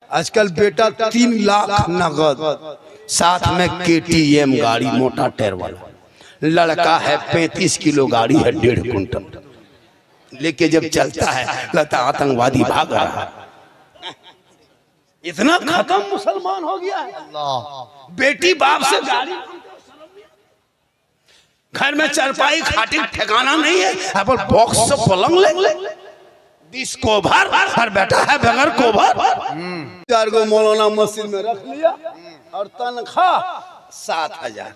आजकल बेटा 3 लाख नगद, साथ में KTM गाड़ी मोटा टायर वाला। लड़का है 35 किलो गाड़ी है 1.5 कुंटल लेके जब चलता है लगता आतंकवादी भाग रहा है। इतना खत्म मुसलमान हो गया है। बेटी बाप से गाड़ी, घर में चारपाई खाटी ठिकाना नहीं है, अब बॉक्स से पलंग ले 20 कोभर और बेटा है बगैर कोभर। 4 गो मौलाना मस्जिद में रख लिया और तनख्वाह 7,000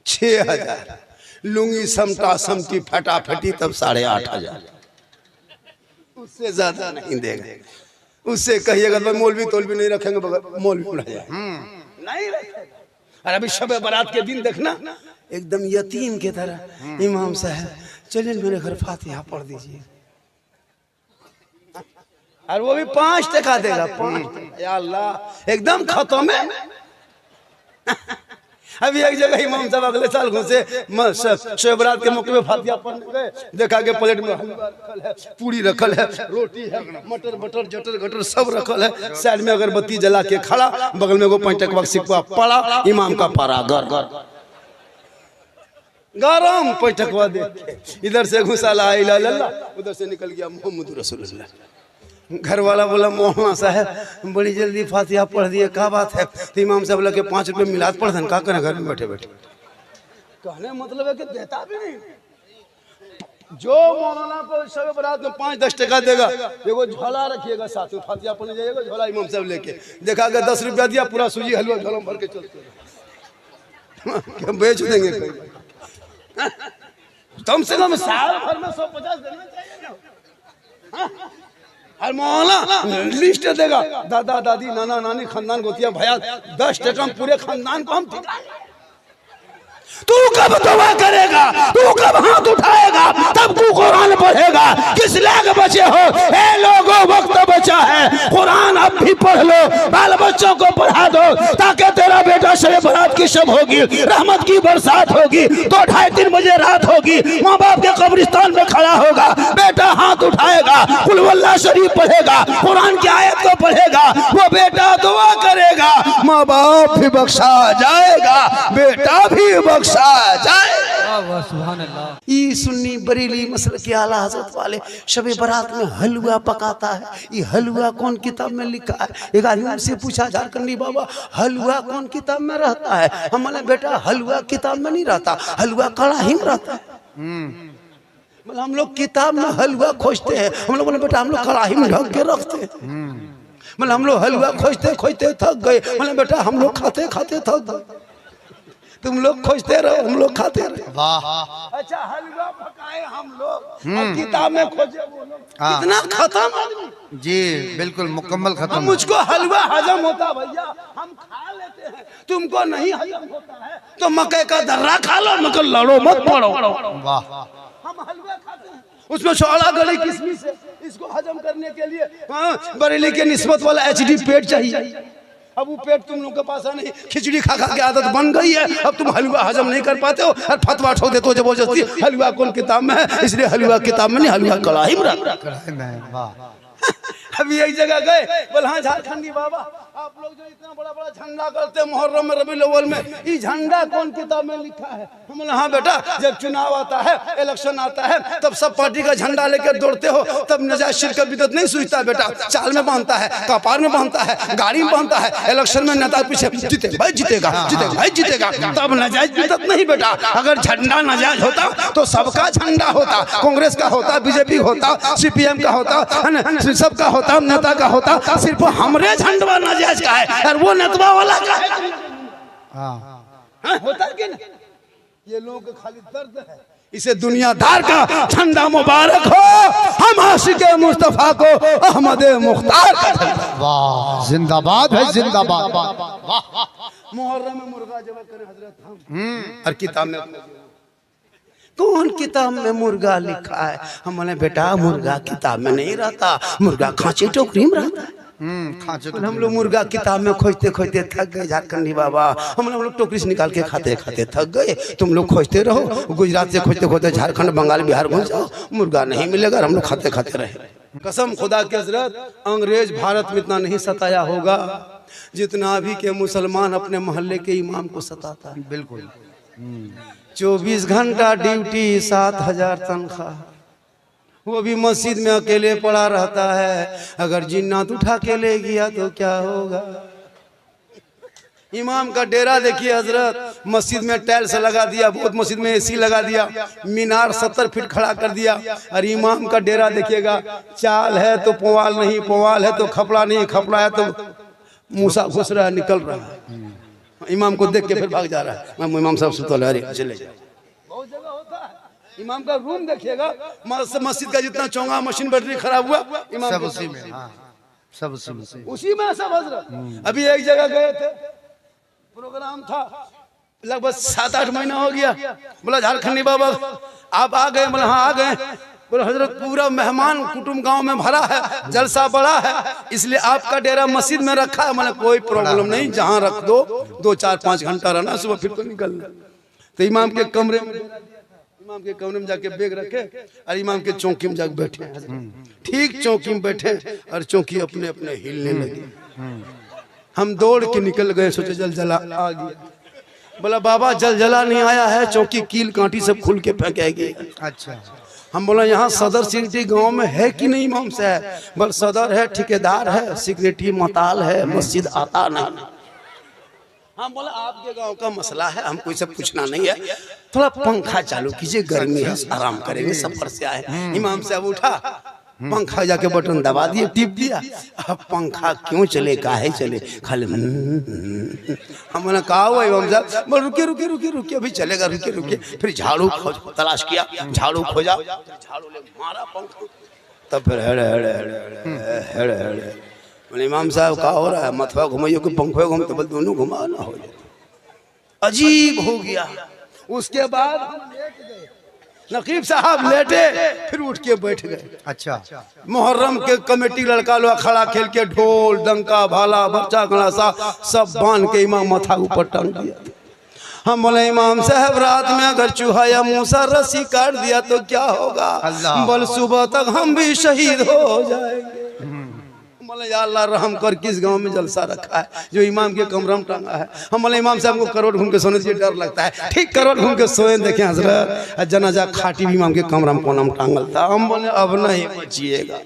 6,000, लुंगी समटा समटी फटाफटी तब 8,500। उससे ज्यादा नहीं देगा। उससे कहिएगा भाई मौलवी तोलवी नहीं रखेंगे, मौलवी उड़ जाए नहीं रखेगा। और अभी शब बारात के दिन देखना एकदम यतीम की तरह, इमाम साहब चलिए मेरे घर फातिहा पढ़ दीजिए, और वो भी 5 टका देगा। 5 टका, या अल्लाह एकदम खत्म है। अभी एक जगह इमाम साहब अगले साल घुसे शब बारात के मौके में फातिहा पढ़ने गए, देखा के प्लेट में हलवा रखल है, पूरी रखल है, रोटी है, मटर बटर जटर गटर सब रखल है, साइड में अगरबत्ती जला के खड़ा, बगल में वो 5 टका सिक्का पड़ा, इमाम का पारा गरम 5 टका दे, इधर से घुसा ला इला अल्लाह, उधर से निकल गया मोहम्मद रसूलुल्लाह। घर वाला बोला मौलाना साहब बड़ी जल्दी फातिहा पढ़ दिए, क्या बात है? तो इमाम साहब बोला कि 5 रुपये मिलाद पढ़ दें, क्या करें घर में बैठे बैठे। कहने मतलब है कि देता भी नहीं। जो मौलाना को शब बारात में 5-10 टका देगा, एगो झोला रखिएगा साथ में, फातिहा पढ़ने जाइएगा झोला इमाम साहब लेके, देखा अगर 10 रुपया दिया पूरा सूजी हलवा झोला भर के चलते बेच देंगे कहीं। कम से कम साल भर में 150 देना चाहिए ना। और मौलाना लिस्ट देगा, दादा दादी नाना नानी खानदान गोतिया भैया 10 टका पूरे खानदान को हम तू कब दुआ करेगा, तू कब हाथ उठाएगा, तब तू कुरान पढ़ेगा। किस लायक बचे हो? ए लोगों वक्त बचा है, कुरान अब भी पढ़ लो, बाल बच्चों को पढ़ा दो, ताकि तेरा बेटा शब बारात की शब होगी, रहमत की बरसात होगी, तो 2:30-3 बजे रात होगी, माँ बाप के कब्रिस्तान में खड़ा होगा, बेटा हाथ उठाएगा, कुल वल्लाह शरीफ पढ़ेगा, कुरान की आयत को पढ़ेगा, वो बेटा दुआ करेगा, माँ बाप भी बख्शा जाएगा, बेटा भी बख्शा जाए। ये सुन्नी बरेली मसल के आला हजरत वाले शब बारात में हलवा पकाता है। ये हलवा कौन किताब में लिखा है? एक आदमी से पूछा, झारखंडी बाबा हलवा कौन किताब में रहता है? हमने बेटा हलवा किताब में नहीं रहता, हलवा कड़ाही में रहता है। मतलब हम लोग किताब में हलवा खोजते हैं, हम लोग बोले बेटा हम लोग कड़ाही में ढक के रखते हैं। मतलब हम लोग हलवा खोजते खोजते थक गए, मतलब बेटा हम लोग खाते खाते थक गए, तुम लोग खोजते रहो हम लोग खाते रहे। वाह अच्छा हलवा पकाए हम लोग और किताब में खोजे वो लोग। कितना खत्म आदमी जी, बिल्कुल मुकम्मल खत्म। मुझको हलवा हजम होता भैया, हम खा लेते हैं, तुमको नहीं हजम होता है तो मकई का दर्रा खा लो, मगर लड़ो मत पड़ो। वाह हम हलवा खाते हैं, उसमें छोड़ा गली किसमिस है, इसको हजम करने के लिए बरेली के निस्बत वाला HD पेट चाहिए। अब वो पेट तुम लोग के पास नहीं, खिचड़ी खा खा के आदत बन गई है, अब तुम हलवा हजम नहीं कर पाते हो और फतवा ठोक देते हो जबरदस्ती। हलवा कौन किताब में है? इसलिए हलवा किताब में नहीं, हलवा कड़ाही में रखा। अभी एक जगह गए, बोले हाँ झारखंडी बाबा आप लोग जो इतना बड़ा बड़ा झंडा करते हैं मुहर्रम में रबीउल अव्वल में, ये झंडा कौन किताब में लिखा है? हम बोले हाँ बेटा जब चुनाव आता है, इलेक्शन आता है, तब सब पार्टी का झंडा लेकर दौड़ते हो, तब नजायज शिरक बिदअत नहीं सूझता बेटा, चाल में बांधता है, कपार में बांधता है, गाड़ी में बांधता है, इलेक्शन में नेता पीछे जीतेगा भाई जीतेगा, जीतेगा भाई जीतेगा, तब नजायज बिदअत नहीं बेटा। अगर झंडा नजायज होता तो सबका झंडा होता, कांग्रेस का होता, बीजेपी होता, CPM का होता, सबका होता, नेता का होता, सिर्फ हमरे झंडा नजायज का है और वो नेतवा वाला का है। होता है कि नहीं? ये लोगों को खाली दर्द है। इसे दुनियादार का झंडा मुबारक हो, हम आशिके मुस्तफा को अहमद मुख्तार का झंडा। वाह जिंदाबाद है जिंदाबाद। मुहर्रम में मुर्गा जब करे हजरत हम और किताब में कौन किताब में मुर्गा लिखा है? हमने बेटा मुर्गा किताब में नहीं रहता, मुर्गा खांची टोकरी में रहता है। हम लोग मुर्गा किताब में खोजते खोजते थक गए झारखंडी बाबा, हम लोग टोकरी से निकाल के खाते खाते थक गए। तुम लोग खोजते रहो, गुजरात से खोजते खोजते झारखंड बंगाल बिहार घुस जाओ, मुर्गा नहीं मिलेगा, हम लोग खाते खाते रहे। कसम खुदा की हजरत, अंग्रेज भारत में इतना नहीं सताया होगा जितना अभी के मुसलमान अपने मोहल्ले के इमाम को सताता है। बिल्कुल 24 घंटा ड्यूटी, 7,000 तनख्वाह, वो भी मस्जिद में अकेले पड़ा रहता है। अगर जिन्नात उठा के ले गया तो क्या होगा। इमाम का डेरा देखिए हजरत, मस्जिद में टाइल्स लगा दिया, बहुत मस्जिद में एसी लगा दिया, मीनार 70 फीट खड़ा कर दिया। और इमाम का डेरा देखिएगा, चाल है तो पुवाल नहीं, पुवाल है तो खपड़ा नहीं, खपड़ा है तो मूसा घुस रहा है, निकल रहा है। इमाम को देख के फिर भाग जा रहा है। इमाम साहब सुतल है, चले जाए। बहुत जगह होता है। इमाम का रूम देखिएगा, मस्जिद का जितना चौंगा मशीन बैटरी खराब हुआ, इमाम सब उसी में, हाँ, सब उसी में सब हजरत। अभी एक जगह गए थे, प्रोग्राम था, लगभग 7-8 महीना हो गया। बोला झारखंडी बाबा आप आ गए? बोला हाँ आ गए। बोला हजरत पूरा मेहमान कुटुंब गांव में भरा है, जलसा बड़ा है, इसलिए आपका डेरा मस्जिद में रखा है। मतलब कोई प्रॉब्लम नहीं, जहां रख दो, 2-4-5 घंटा रहना, सुबह फिर तो निकलना। तो इमाम के कमरे में जाके बैग रखे और इमाम के चौकी में जाके बैठे। ठीक चौकी में बैठे और चौकी अपने अपने हिलने लगी। हम दौड़ के निकल गए, सोचे जलजला आ गया। बोला बाबा जलजला नहीं आया है, चौकी कील कांटी सब खुल के फेंकेगी। अच्छा। हम बोला यहाँ सदर सिक्योरिटी गांव में है कि नहीं इमाम साहब? बोल सदर है, ठेकेदार है, सिक्योरिटी मताल है, मस्जिद आता नहीं। हम बोला आपके गांव का मसला है, हमको ये सब पूछना नहीं है, थोड़ा पंखा चालू कीजिए, गर्मी है, आराम करेंगे, सफर से आए। इमाम साहब उठा, पंखा जाके बटन दबा दिए, टिप दिया। अब पंखा क्यों चले, काहे चले, खाली हमने कहा हुआ इमाम साहब। बोल रुकिए रुकिए रुकिए रुकिए, अभी चलेगा, रुकिए रुकिए। फिर झाड़ू तलाश किया, झाड़ू खोजा, झाड़ू ले मारा पंखा, तब फिर हेड़े हेड़े हेड़े हेड़े हेड़े। इमाम साहब क्या हो रहा है? मथवा घुमाइए कि पंखे घूमते? बोल दोनों घुमा ना हो जाए। अजीब हो गया। उसके बाद नकीब साहब लेटे, फिर उठ के बैठ गए। अच्छा। मुहर्रम के कमेटी लड़का लोग खड़ा खेल के ढोल डंका भाला बच्चा गणासा सब बांध के इमाम मथा ऊपर टांग दिया। हम बोले इमाम साहब रात में अगर चूहा या मूसा रस्सी काट दिया तो क्या होगा? बोल सुबह तक हम भी शहीद हो जाएंगे। बोले या अल्लाह रहम कर, किस गांव में जलसा रखा है जो इमाम के कमरा में टांगा है? हम बोले इमाम साहब को करोड़ घूम के सोने से डर लगता है। ठीक करोड़ घूम के सोए, देखे हजरत जनाजा खाटी भी इमाम के कमरा में कोना में टांगल था। हम बोले अब नहीं मचिएगा,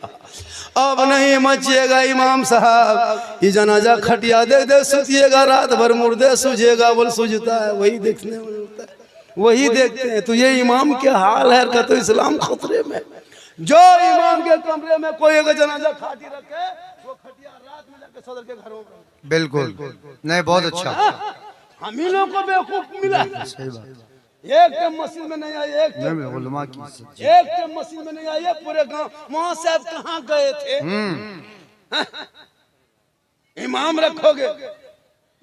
अब नहीं मचिएगा इमाम साहब, ये जनाजा खटिया दे दे सुतिएगा, रात भर मुर्दे सूझेगा। बोल सूझता है, वही देखने में मिलता है, वही देखते हैं। तो ये इमाम के हाल है का, तो इस्लाम खतरे में। जो इमाम के कमरे में कोई अगर जनाजा खाटी रखे, वो खटिया रात में जाके सदर के घरों में। बिल्कुल नहीं, बहुत अच्छा। हम ही लोग को बेवकूफ मिला। सही बात। एक टाइम मस्जिद में नहीं आए, एक टाइम मस्जिद में नहीं आए, पूरे गांव वहां साहब कहाँ गए थे? इमाम रखोगे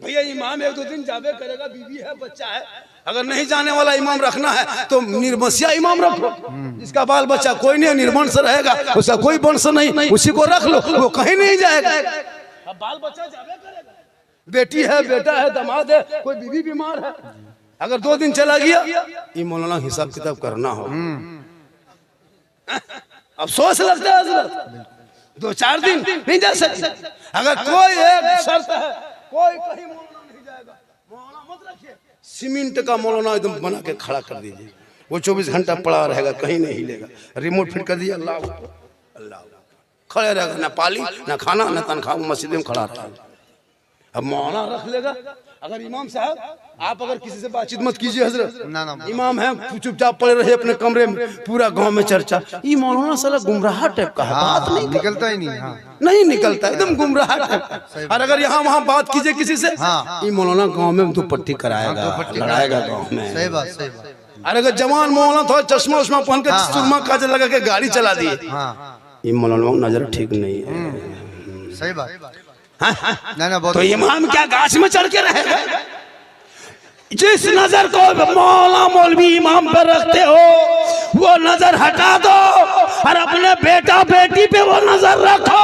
भैया, इमाम 1-2 दिन जावे करेगा, बीवी है, बच्चा है। अगर नहीं जाने वाला इमाम रखना है तो निर्मसिया इमाम रखो, जिसका बाल बच्चा कोई नहीं, निर्वंश रहेगा, उसका कोई वंश नहीं, उसी को रख लो, वो कहीं नहीं जाएगा। अब बाल बच्चा जावे करेगा, बेटी है, बेटा है, दामाद है, कोई बीवी बीमार है, अगर 2 दिन चला गया, ये मौलाना हिसाब किताब करना हो। अफसोस लगता है हजरत, 2-4 दिन नहीं जा सकते। अगर कोई एक शर्त है, कोई कहीं मौलाना नहीं जाएगा, मौलाना मत रखिए, सीमेंट का मौलाना एकदम बना के खड़ा कर दीजिए, वो 24 घंटा पड़ा रहेगा, कहीं नहीं हिलेगा। रिमोट फिट कर दिया, अल्लाह अल्लाह, खड़े रहेगा, ना पाली ना खाना ना तनख्वाह, मस्जिद में खड़ा रहेगा। अब मौलाना रख लेगा। अगर इमाम साहब आप अगर किसी से बातचीत मत कीजिए हजरत, इमाम है चुपचाप पड़े रहे अपने कमरे में, पूरा गांव में चर्चा, ये मौलाना साला गुमराह टाइप का है, बात नहीं निकलता ही नहीं। नहीं निकलता, एकदम गुमराह टाइप। और अगर यहाँ वहाँ बात कीजिए किसी से, ये मौलाना गांव में दुपट्टी कराएगा, लड़ाएगा गांव में। सही बात, सही बात। और अगर जवान मौलाना थोड़ा चश्मा उश्मा पहन के सुरमा काजल लगा के गाड़ी चला दिए, ये मौलाना नजर ठीक नहीं है। सही बात। तो इमाम क्या गाछ में चढ़ के रहेगा? जिस नजर को मौला मौलवी इमाम पर रखते हो वो नजर हटा दो और अपने बेटा बेटी पे वो नजर रखो,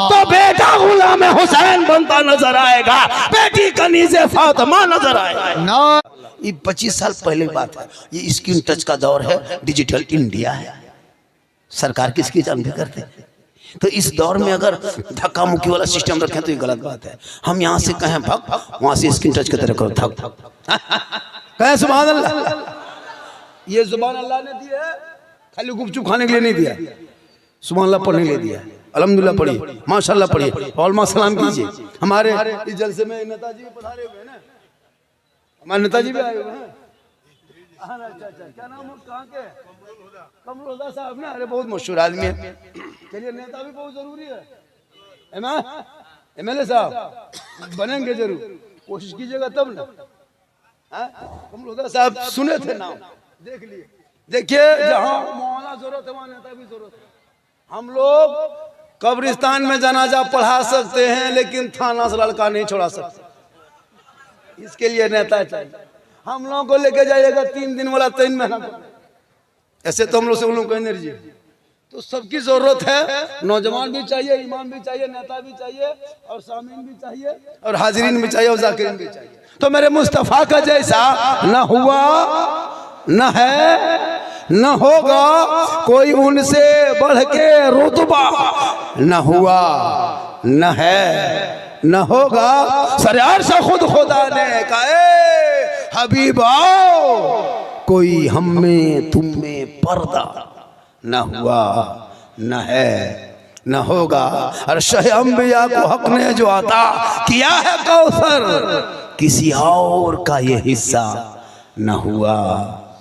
तो बेटा गुलाम हुसैन बनता नजर आएगा, बेटी कनीज़े फातिमा नजर आएगा। ये 25 साल पहले की बात है, ये स्क्रीन टच का दौर है, डिजिटल इंडिया है, सरकार किसकी जान भी करते। तो इस दौर में अगर धक्का मुक्की वाला सिस्टम रखें तो ये गलत बात है। हम यहाँ से कहें भग, वहां से स्क्रीन टच की तरह करो थक कहें सुभान अल्लाह। ये जुबान अल्लाह ने दी है, खाली गुपचुप खाने के लिए नहीं दिया, सुभान अल्लाह पढ़ने के लिए दिया। अल्हम्दुलिल्लाह पढ़िए, माशाल्लाह पढ़िए, और सलाम कीजिए। हमारे इस जलसे में नेताजी पधारे हुए हैं ना, हमारे नेताजी भी आए हुए हैं। अच्छा, क्या नाम है, कहाँ के? कमरुल्लाह साहब ना, अरे बहुत मशहूर आदमी है। चलिए, नेता भी बहुत जरूरी है। MLA साहब बनेंगे जरूर, कोशिश कीजिएगा तब ना। कमरुल्लाह साहब सुने थे नाम, देख लिए। देखिए, जहाँ मौलाना जरूरत है वहाँ नेता भी जरूरत है। हम लोग कब्रिस्तान में जनाजा पढ़ा सकते हैं, लेकिन थाना से लड़का नहीं छोड़ा सकते। इसके लिए नेता चाहिए। हम लोगों को लेके जाइएगा 3 दिन वाला 3 महीना, ऐसे तो हम लोग से उन लोगों को एनर्जी। तो सबकी जरूरत है, नौजवान भी चाहिए, इमाम भी चाहिए, नेता भी चाहिए, और सामीन भी चाहिए, और हाजिरीन भी चाहिए, और जाकिरीन भी चाहिए। तो मेरे मुस्तफा का जैसा न हुआ, न है, न होगा कोई उनसे बढ़ के रुतबा, न हुआ, न है, न होगा। सरयार से खुद खुदा ने कहा, हबीबा कोई हम में तुम में पर्दा, न हुआ, न है, न होगा। और शह अंबिया को हक ने जो अता किया है कौसर, किसी और का ये हिस्सा न हुआ,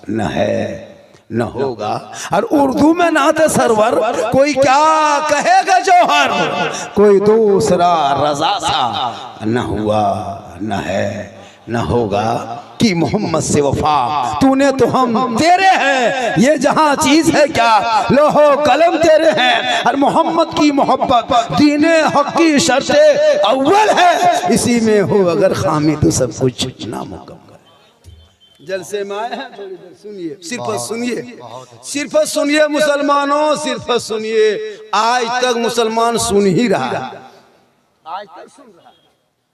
न है, न होगा। और उर्दू में नाते सरवर, कोई क्या कहेगा जौहर, कोई दूसरा रजा सा, न हुआ, न है, न होगा। कि मोहम्मद से वफा तूने तो हम तेरे हैं, ये जहां चीज है क्या लोहो कलम तेरे हैं। और मोहम्मद की मोहब्बत दीने हक की शर्ते अव्वल है, इसी में हो अगर खामी तो सब कुछ नामुकम्मल। जलसे में आए हैं, थोड़ी देर सुनिए, सिर्फ सुनिए, सिर्फ सुनिए मुसलमानों, सिर्फ सुनिए। आज तक मुसलमान सुन ही रहा है, आज तक सुन रहा है,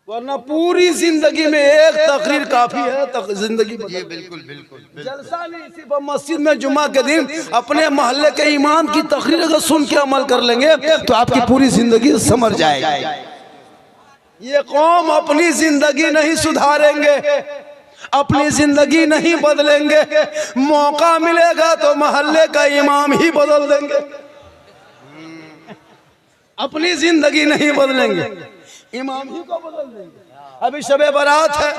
वरना पूरी जिंदगी में एक तकरीर काफी है। जिंदगी बिल्कुल बिल्कुल जलसा नहीं, सिर्फ मस्जिद में जुमा के दिन अपने मोहल्ले के इमाम की तकरीर अगर सुन के अमल कर लेंगे तो आपकी पूरी जिंदगी समझ जाएगी। ये कौम अपनी जिंदगी नहीं सुधारेंगे, अपनी जिंदगी नहीं बदलेंगे, मौका मिलेगा तो मोहल्ले का इमाम ही बदल देंगे। अपनी जिंदगी नहीं बदलेंगे, इमाम ही को बदल देंगे। अभी शबे बारात है,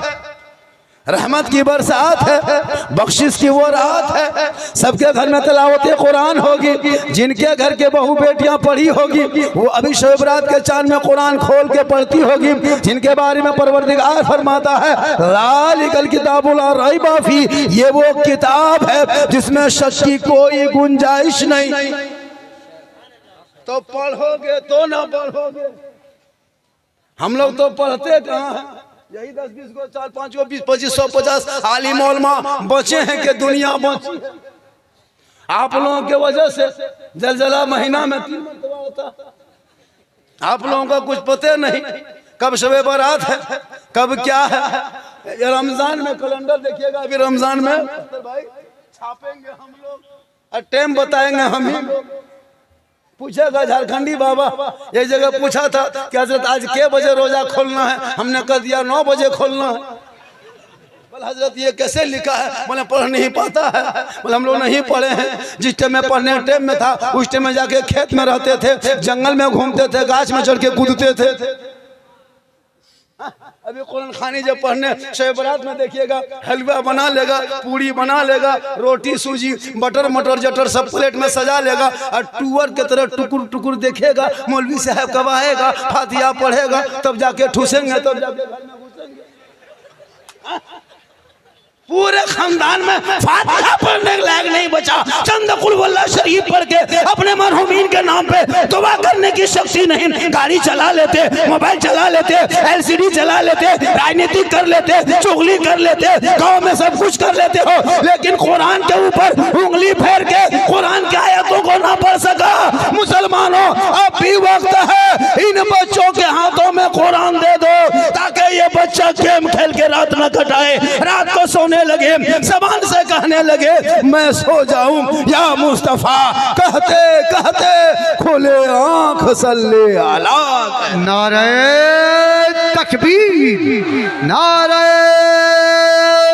रहमत की बरसात है, बख्शिश की वो रात है। सबके घर में तिलावत कुरान होगी, जिनके घर के बहू बेटियां पढ़ी होगी वो अभी शबे बारात के चांद में कुरान खोल के पढ़ती होगी, जिनके बारे में परवरदिगार फरमाता है लालिकल किताबुल ला रैबा फी, ये वो किताब है जिसमें शक की कोई गुंजाइश नहीं। तो पढ़ोगे तो ना पढ़ोगे, हम लोग तो पढ़ते कहाँ हैं, यही 10-20 को 4-5 को 20-25-150 आलिम उलमा बचे हैं कि दुनिया बची है। आप लोगों के वजह से जलजला महीना में 3 मरतबा होता। आप लोगों का कुछ पता नहीं कब शबे बारात है, कब क्या है। रमजान में कैलेंडर देखिएगा, अभी रमजान में भाई छापेंगे हम लोग और टाइम बताएंगे हम ही लोग। पूछेगा झारखंडी बाबा, एक जगह पूछा था कि हजरत आज के बजे रोजा खोलना है, हमने कह दिया 9 बजे खोलना है। बोले हजरत ये कैसे लिखा है, बोले पढ़ नहीं पाता है। बोले हम लोग नहीं पढ़े हैं, जिस टाइम में पढ़ने टाइम में था उस टाइम में जाके खेत में रहते थे, जंगल में घूमते थे, गाछ में चढ़ के कूदते थे। अभी कुरान खानी जब पढ़ने शब बारात में देखिएगा, हलवा बना लेगा, पूरी बना लेगा, रोटी सूजी बटर मटर जटर सब प्लेट में सजा लेगा और टूअर के तरह टुकुर टुकुर देखेगा। मौलवी साहब कब आएगा, फातिहा पढ़ेगा, तब जाके ठूसेंगे, तब जाके घर में घुसेंगे। पूरे खानदान में फातिहा पढ़ने के लायक नहीं बचा। चंद कुल वल्लाह शरीफ पढ़ के अपने मरहुमीन के नाम पे दुआ करने की शक्ति नहीं। गाड़ी चला लेते, मोबाइल चला लेते, LCD चला लेते, राजनीति कर लेते, चुगली कर लेते, गांव में सब कुछ कर लेते हो, लेकिन कुरान के ऊपर उंगली फेर के कुरान की आयतों को ना पढ़ सका। मुसलमानों अब भी वक्त है, इन बच्चों के हाथों में कुरान दे दो ताकि ये बच्चा गेम खेल के रात न कटाए। रात को सोने लगे, ज़बान से कहने लगे मैं सो जाऊं या मुस्तफा, कहते कहते खोले आंख सल्ले आला। नारे तकबीर, नारे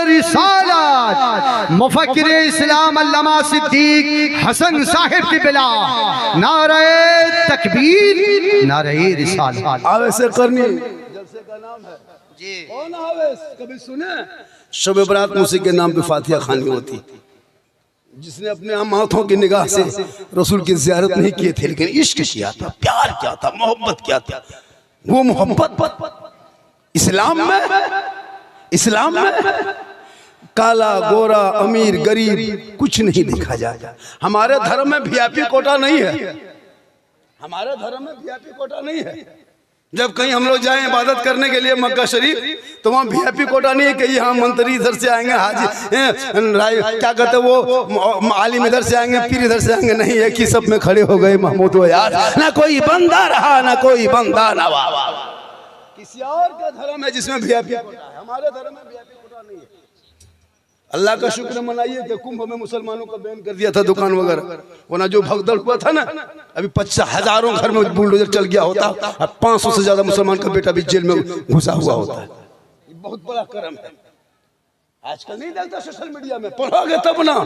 रिसालत, मुफक्किर इस्लाम अल्लामा सिद्दीक हसन साहिब की बिला, नारे तकबीर, नारे रिसालत। आवे से करनी जलसे का नाम है जी। कौन आवे कभी सुने? शब बरात मौसीकी के नाम पे फातिहा खानी होती, जिसने अपने आम हाथों की निगाह से रसूल की ज़ियारत नहीं किए थे, लेकिन इश्क किया था, प्यार किया था, मोहब्बत किया था। वो मोहब्बत इस्लाम में काला गोरा अमीर गरीब कुछ नहीं देखा जाता। हमारे धर्म में वीआईपी कोटा नहीं है, हमारे धर्म में वीआईपी कोटा नहीं है। जब कहीं हम लोग जाएं इबादत करने के लिए मक्का शरीफ, तो वहाँ वीआईपी कोटा नहीं है कि यहाँ मंत्री इधर से आएंगे, हाजी क्या कहते वो आलिम इधर से आएंगे, पीर इधर से आएंगे। नहीं है कि सब में खड़े हो गए महमूद हो यार, ना कोई बंदा रहा ना कोई बंदा नवा। किसी और का धर्म है जिसमें वीआईपी कोटा है, हमारे धर्म में वीआईपी कोटा नहीं है। अल्लाह का शुक्र मनाइए कि कुंभ में मुसलमानों का बैन कर दिया था दुकान वगैरह, वरना जो भगदड़ हुआ था ना, अभी 50,000 घर में बुलडोजर चल गया होता और 500 से ज्यादा मुसलमान का बेटा भी जेल में घुसा हुआ होता है। बहुत बड़ा करम है। आजकल नहीं देखता सोशल मीडिया में, पढ़ोगे तब ना।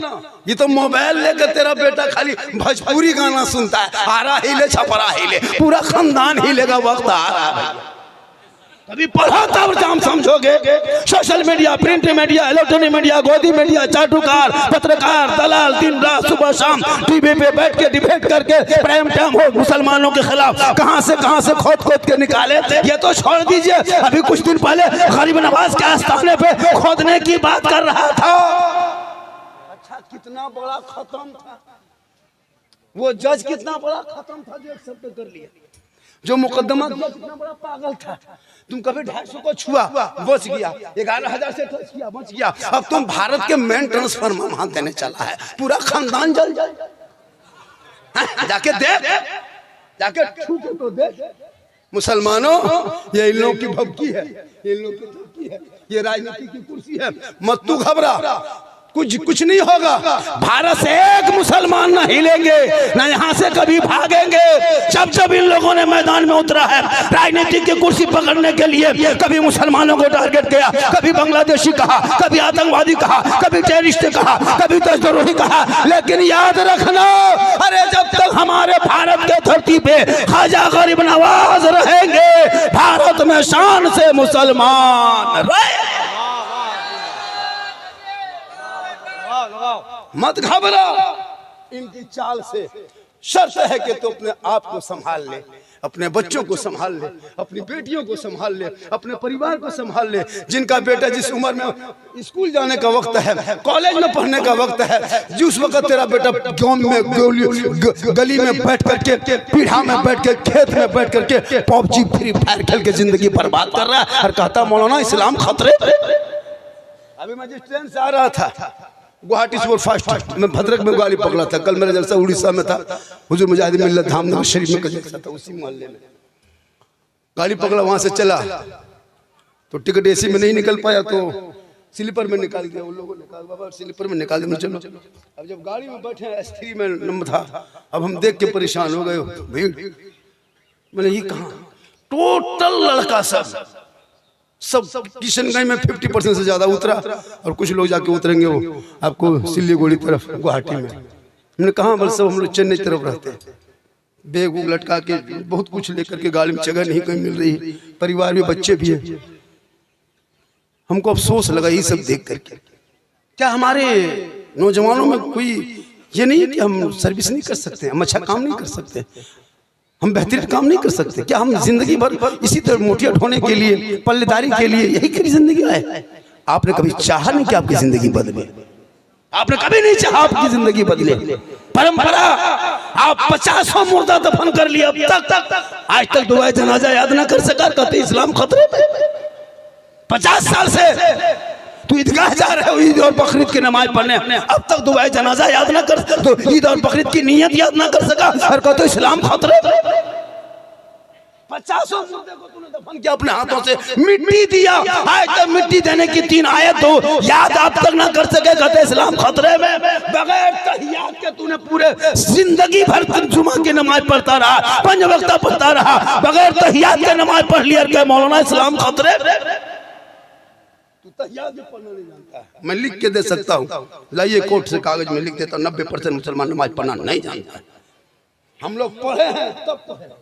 ये तो मोबाइल लेकर तेरा बेटा खाली भोजपुरी गाना सुनता है, आरा हिले छपरा हिले, पूरा खानदान हिलेगा, वक्त आ रहा है। कभी पढ़ो तब जाम समझोगे। Social media, print media, electronic media, गोदी मीडिया, चाटुकार, पत्रकार, दलाल दिन रात सुबह शाम टीवी पे बैठ के डिबेट करके प्राइम टाइम हो मुसलमानों के खिलाफ कहां से खोद के निकाले। ये तो छोड़ दीजिए, अभी कुछ दिन पहले गरीब नवाज के आस्थाने पे खोदने की बात कर रहा था। अच्छा कितना बड़ा खत्म था वो जज, कितना बड़ा खत्म था जो एक्सेप्ट कर लिया। जो मुकदमा कितना बड़ा पागल था। तुम कभी 250 को छुआ बच गया, 11,000 से टच किया बच गया। अब तुम भारत के मेन ट्रांसफर में वहां देने चला है, पूरा खानदान जल जाके देख, जाके छू के तो देख। मुसलमानों, ये इन लोगों की भक्ति है, इन लोगों की धमकी है, ये राजनीति की कुर्सी है। मत तू घबरा, कुछ नहीं होगा। भारत से एक मुसलमान न हिलेंगे, न यहाँ से कभी भागेंगे। जब इन लोगों ने मैदान में उतरा है राजनीति की कुर्सी पकड़ने के लिए, कभी मुसलमानों को टारगेट किया, कभी बांग्लादेशी कहा, कभी आतंकवादी कहा, कभी टेररिस्ट कहा, कभी देशद्रोही कहा। लेकिन याद रखना, अरे जब तक हमारे भारत के धरती पे ख्वाजा गरीब नवाज रहेंगे, भारत में शान से मुसलमान रहे। मत घबरा इनकी चाल से। शर्त है कि तू अपने आप को संभाल ले, अपने बच्चों को संभाल ले, अपनी बेटियों को संभाल ले, अपने परिवार को संभाल ले। जिनका बेटा जिस उम्र में स्कूल जाने का वक्त है, कॉलेज में पढ़ने का वक्त है, जिस वक्त तेरा बेटा गांव में गली में बैठ करके, पीढ़ा में बैठ के, खेत में बैठ करके पबजी फ्री फायर खेल के जिंदगी बर्बाद कर रहा है और कहता मौलाना इस्लाम खतरे। अभी मैं जिस ट्रेन से आ रहा था गुवाहाटी सुपरफास्ट में, भद्रक में गाड़ी पकड़ा था। कल मेरा जलसा उड़ीसा में था, हुजूर मुजाहिद मिल्लत धामनगर शरीफ में जलसा था, उसी मोहल्ले में गाड़ी पकड़ा। वहां से चला तो टिकट एसी में नहीं निकल पाया, तो स्लीपर में निकाल दिया। उन लोगों ने कहा बाबा स्लीपर में निकाल दिया, चलो। अब जब गाड़ी में बैठे S3 में नंबर था, अब हम देख के परेशान हो गए। भीड़ मैंने ये कहा, टोटल लड़का सब किशनगंज में 50% से ज्यादा उतरा, और कुछ लोग जाके उतरेंगे वो आपको सिल्लीगुड़ी तरफ, गुवाहाटी में। हमने कहा बल सब हम लोग चेन्नई तरफ रहते हैं। बैग उग लटका के बहुत कुछ लेकर के गाड़ी में, जगह नहीं कहीं मिल रही, परिवार में बच्चे भी है। हमको अफसोस लगा ये सब देख करके। क्या हमारे नौजवानों में कोई ये नहीं है कि हम सर्विस नहीं कर सकते, हम अच्छा काम नहीं कर सकते, हम बेहतरीन काम नहीं कर सकते? क्या हम जिंदगी भर इसी तरह मोटिया ढोने के लिए, पल्लेदारी के लिए यही करी जिंदगी है? आपने कभी चाहा नहीं कि आपकी जिंदगी बदले? आपने कभी नहीं चाहा आपकी जिंदगी बदले? परंपरा आप 50 मुर्दा दफन कर लिया, अब तक आज तक दुआ जनाजा याद ना कर सका, कहते इस्लाम खतरे में। 50 साल से तू ईदगाह जा रहे हो ईद और बकरीद की नमाज पढ़ने, अब तक दुआ जनाजा याद ना कर, तो ईद और बकरीद की नियत याद ना कर सका और कहते इस्लाम खतरे में। 50 मुर्दे को तूने दफन किया अपने हाथों से, मिट्टी दिया। आज तक मिट्टी देने की 3 आयत हो याद आप तक ना कर सके, कहते इस्लाम खतरे में। बगैर तहियात के तूने पूरे जिंदगी भर जुमा की नमाज पढ़ता रहा, 5 वक्त पढ़ता रहा, बगैर तहियात के नमाज पढ़ लिया, क्या मौलाना इस्लाम खतरे में? तू तहियात भी पढ़ना नहीं जानता है। मैं लिख के दे सकता हूँ, लाइए कोर्ट से कागज में लिख देता हूँ, 90% मुसलमान नमाज पढ़ना नहीं जानता। हम लोग पढ़े हैं तब पढ़े,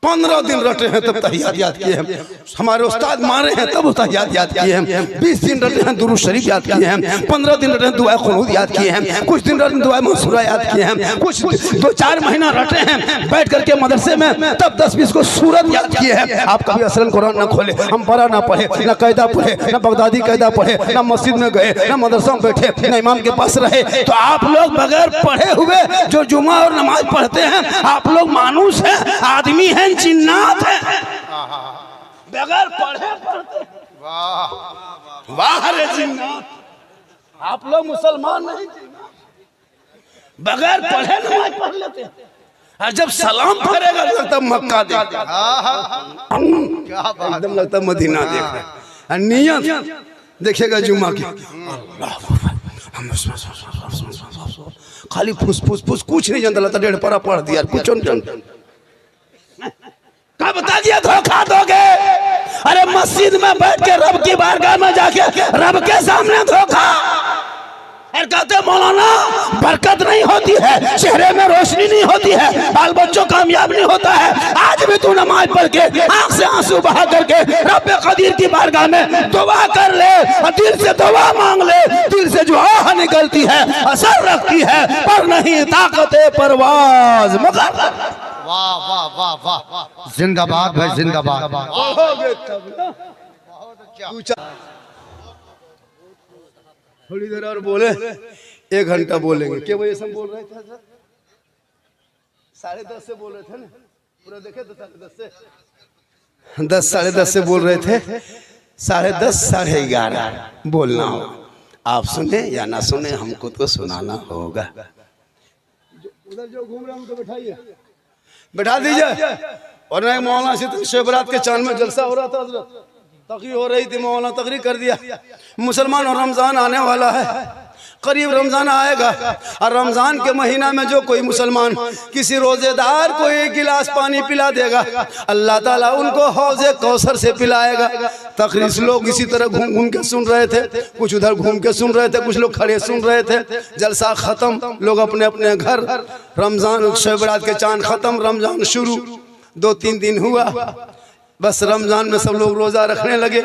15 दिन रटे हैं तब तहियात याद किए हैं, हमारे उस्ताद मारे हैं तब तहियात याद किए हैं, 20 दिन रटे हैं दुरूद शरीफ याद किए हैं, 15 दिन रटे हैं दुआ खुनूद याद किए हैं, कुछ दिन रटे हैं दुआ मंसूरा याद किए हैं, कुछ 2-4 महीना रटे हैं बैठ करके मदरसे में, तब 10-20 को सूरत याद किए हैं। आप कभी असलन कुरान न खोले, हम बड़ा ना पढ़े, न कायदा पढ़े, न बगदादी कायदा पढ़े, न मस्जिद में गए, न मदरसा में बैठे, न इमाम के पास रहे, तो आप लोग बगैर पढ़े हुए जो जुमा और नमाज पढ़ते हैं, आप लोग मानुस हैं, आदमी हैं, जिन्नात है, बगैर पढ़े पढ़ते। वाह वाह रे जिन्नात, आप लोग मुसलमान नहीं, बगैर पढ़े नमाज पढ़ लेते हैं, और जब सलाम करेगा लगता मक्का देख, एकदम लगता मदीना देख, और नियत देखेगा जुमा की, खाली फुस फुस फुस, कुछ नहीं जानता, लगता 1.5 पारा पढ़ दिया, कुछ नहीं जानता। क्या बता दिया धोखा दोगे? अरे मस्जिद में बैठ के रब की बारगाह में जाके रब के सामने धोखा। और कहते मौलाना बरकत नहीं होती है, चेहरे में रोशनी नहीं होती है, बाल बच्चों कामयाब नहीं होता है। आज भी तू नमाज पढ़ के आंख से आंसू बहा करके रब कदीर की बारगाह में दुआ कर ले, और दिल से दुआ मांग ले, दिल से जो आह निकलती है असर रखती है, पर नहीं ताकत परवाज मगर। वाह वाह वाह वाह, जिंदाबाद भाई जिंदाबाद। थोड़ी देर और बोले, 1 घंटा बोलेंगे। क्या वही सब बोल रहे थे सर? 10:30 से बोल रहे थे ना, पूरा देखे तो 10:30 से 10 साढ़े 10 से बोल रहे थे, 10:30 साढ़े 11 बोलना हो। आप सुने या ना सुने, हमको तो सुनाना होगा। उधर जो घूम रहे हैं उनको बैठाइए, बैठा दीजिए। और नहीं मौलाना से शब-ए-बारात के चांद में जलसा हो रहा था, हजरत तकरीर हो रही थी, मौलाना तकरीर कर दिया। मुसलमान और रमज़ान आने वाला है, करीब रमज़ान आएगा, और रमज़ान के महीना में जो कोई मुसलमान किसी रोज़ेदार को 1 गिलास पानी पिला देगा, अल्लाह ताला उनको हौज़े कौसर से पिलाएगा। तकरीर लोग इसी तरह घूम घूम के सुन रहे थे, कुछ उधर घूम के सुन रहे थे, कुछ लोग खड़े सुन रहे थे। जलसा ख़त्म, लोग अपने अपने घर, रमज़ान शब-ए-बारात के चांद ख़त्म, रमज़ान शुरू, 2-3 दिन हुआ, बस रमजान में सब लोग रोजा रखने लगे।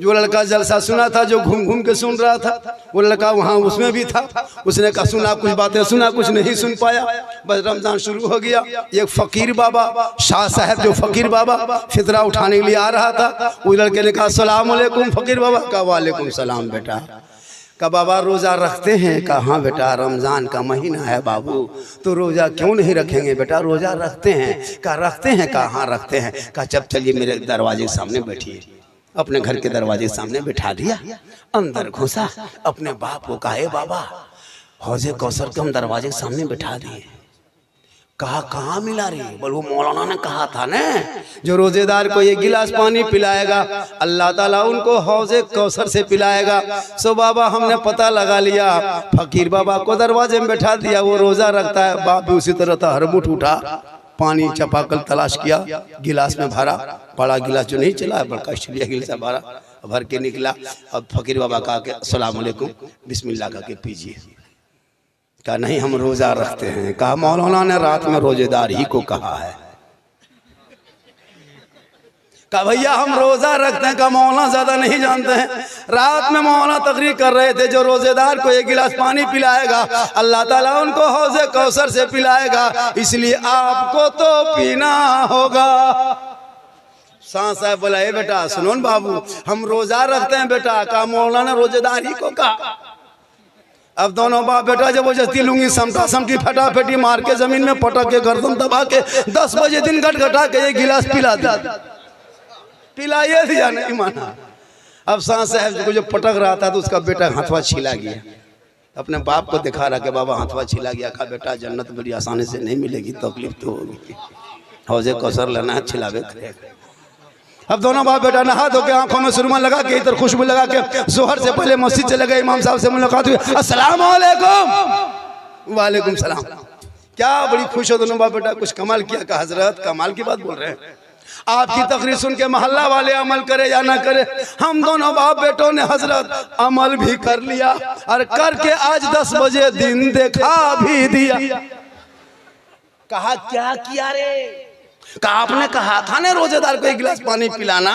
जो लड़का जलसा सुना था, जो घूम घूम के सुन रहा था, वो लड़का वहाँ उसमें भी था, उसने कहा सुना, कुछ बातें सुना, कुछ नहीं सुन पाया। बस रमजान शुरू हो गया। एक फकीर बाबा शाह साहब, जो फकीर बाबा फितरा उठाने के लिए आ रहा था, उस लड़के ने कहा अस्सलाम वालेकुम। फकीर बाबा कहा वालेकुम सलाम बेटा। का बाबा रोज़ा रखते हैं? कहा हाँ बेटा, रमज़ान का महीना है बाबू, तो रोज़ा क्यों नहीं रखेंगे बेटा? रोज़ा रखते हैं। कहा रखते हैं? कहा हाँ रखते हैं। कहा जब चलिए मेरे दरवाजे के सामने बैठिए। अपने घर के दरवाजे के सामने बैठा दिया, अंदर घुसा, अपने बाप को कहा बाबा हौज़े कौसर के हम दरवाजे के सामने बैठा दिए। कहा कहाँ मिला रही? बोल वो मौलाना ने कहा था ना, जो रोजेदार को 1 गिलास पानी पिलाएगा अल्लाह ताला उनको हौज़े कौसर से पिलाएगा। सो बाबा हमने पता लगा लिया, फकीर बाबा को दरवाजे में बैठा दिया, वो रोजा रखता है। बाप भी उसी तरह था, हरमुठ उठा, पानी चपाकल तलाश किया, गिलास में भरा, बड़ा गिलास जो नहीं चला है, बड़का स्टील गिलास भरा, भर के निकला। अब फकीर बाबा कहा कि अस्सलाम वालेकुम, बिस्मिल्लाह कहा के पीजिए। कहा नहीं हम रोजा रखते हैं। कहा मौलाना ने रात में रोजेदार ही को कहा है। कहा भैया हम रोजा रखते हैं। कहा मौलाना ज्यादा नहीं जानते हैं, रात में मौलाना तकरीर कर रहे थे, जो रोजेदार को 1 गिलास पानी पिलाएगा अल्लाह ताला उनको हौज़े कौसर से पिलाएगा, इसलिए आपको तो पीना होगा। शाह साहब बोला ए बेटा सुनो बाबू, हम रोजा रखते हैं बेटा। कहा मौलाना ने रोजेदार ही को कहा। अब दोनों बाप बेटा जब वो जस्ती लूंगी समटा समटी फटाफटी मार के जमीन में पटक के गर्दन दबा के 10 बजे दिन घटा के 1 गिलास पिला दिया, पिलाइए दिया, नहीं माना। अब शाह साहब को जो पटक रहा था तो उसका बेटा हाथवा छिला गया, अपने बाप को दिखा रहा कि बाबा हाथवा छिला गया। कहा बेटा जन्नत बड़ी आसानी से नहीं मिलेगी, तकलीफ तो होगी। हौजे कौसर लेना है, छिलावे करेगा। अब दोनों बाप बेटा नहा धो के आंखों में सुरमा लगा के इधर खुशबू लगा के जोहर से पहले मस्जिद चले गए। इमाम साहब से मुलाकात हुई, अस्सलाम वालेकुम। वालेकुम सलाम। क्या बड़ी खुश हो दोनों बाप बेटा, कुछ कमाल किया का हजरत, कमाल की बात बोल रहे हैं। आपकी तकरीर सुन के मोहल्ला वाले अमल करे या ना करे, हम दोनों बाप बेटों ने हजरत अमल भी कर लिया और करके आज 10 बजे दिन देखा भी दिया। कहा क्या किया रे? कहा आपने कहा था ना रोजेदार को 1 गिलास पानी पिलाना,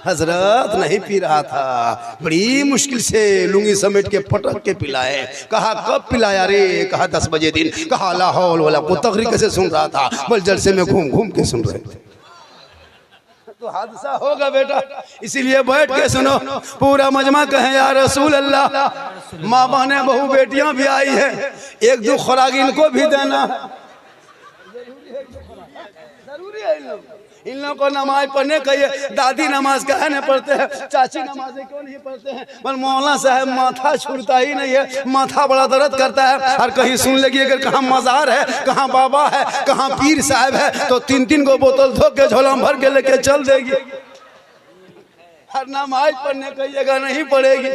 हजरत नहीं पी रहा था, बड़ी मुश्किल से लुंगी समेट के पटक के पिलाए। कहा कब पिलाया रे? कहा 10 बजे दिन। कहा ला हौल वला को तकरीर कैसे सुन रहा था? बल जलसे में घूम घूम के सुन रहे थे। तो हादसा होगा बेटा, इसीलिए बैठ के सुनो। पूरा मजमा कहे या रसूल अल्लाह। माँ बहने बहू बेटियां भी आई है, 1-2 खुराक इनको भी देना जरूरी है। इन लोगों को नमाज पढ़ने कहिए। दादी नमाज काहे नहीं पढ़ते हैं, चाची नमाज क्यों नहीं पढ़ते हैं? पर मौलाना साहब माथा छूटता ही नहीं है, माथा बड़ा दर्द करता है। और कहीं सुन लगी अगर कहाँ मजार है, कहाँ बाबा है, कहाँ पीर साहब है, तो 3-3 को बोतल धो के झोला भर के लेके चल देगी। हर नमाज पढ़ने कहिएगा, नहीं पढ़ेगी।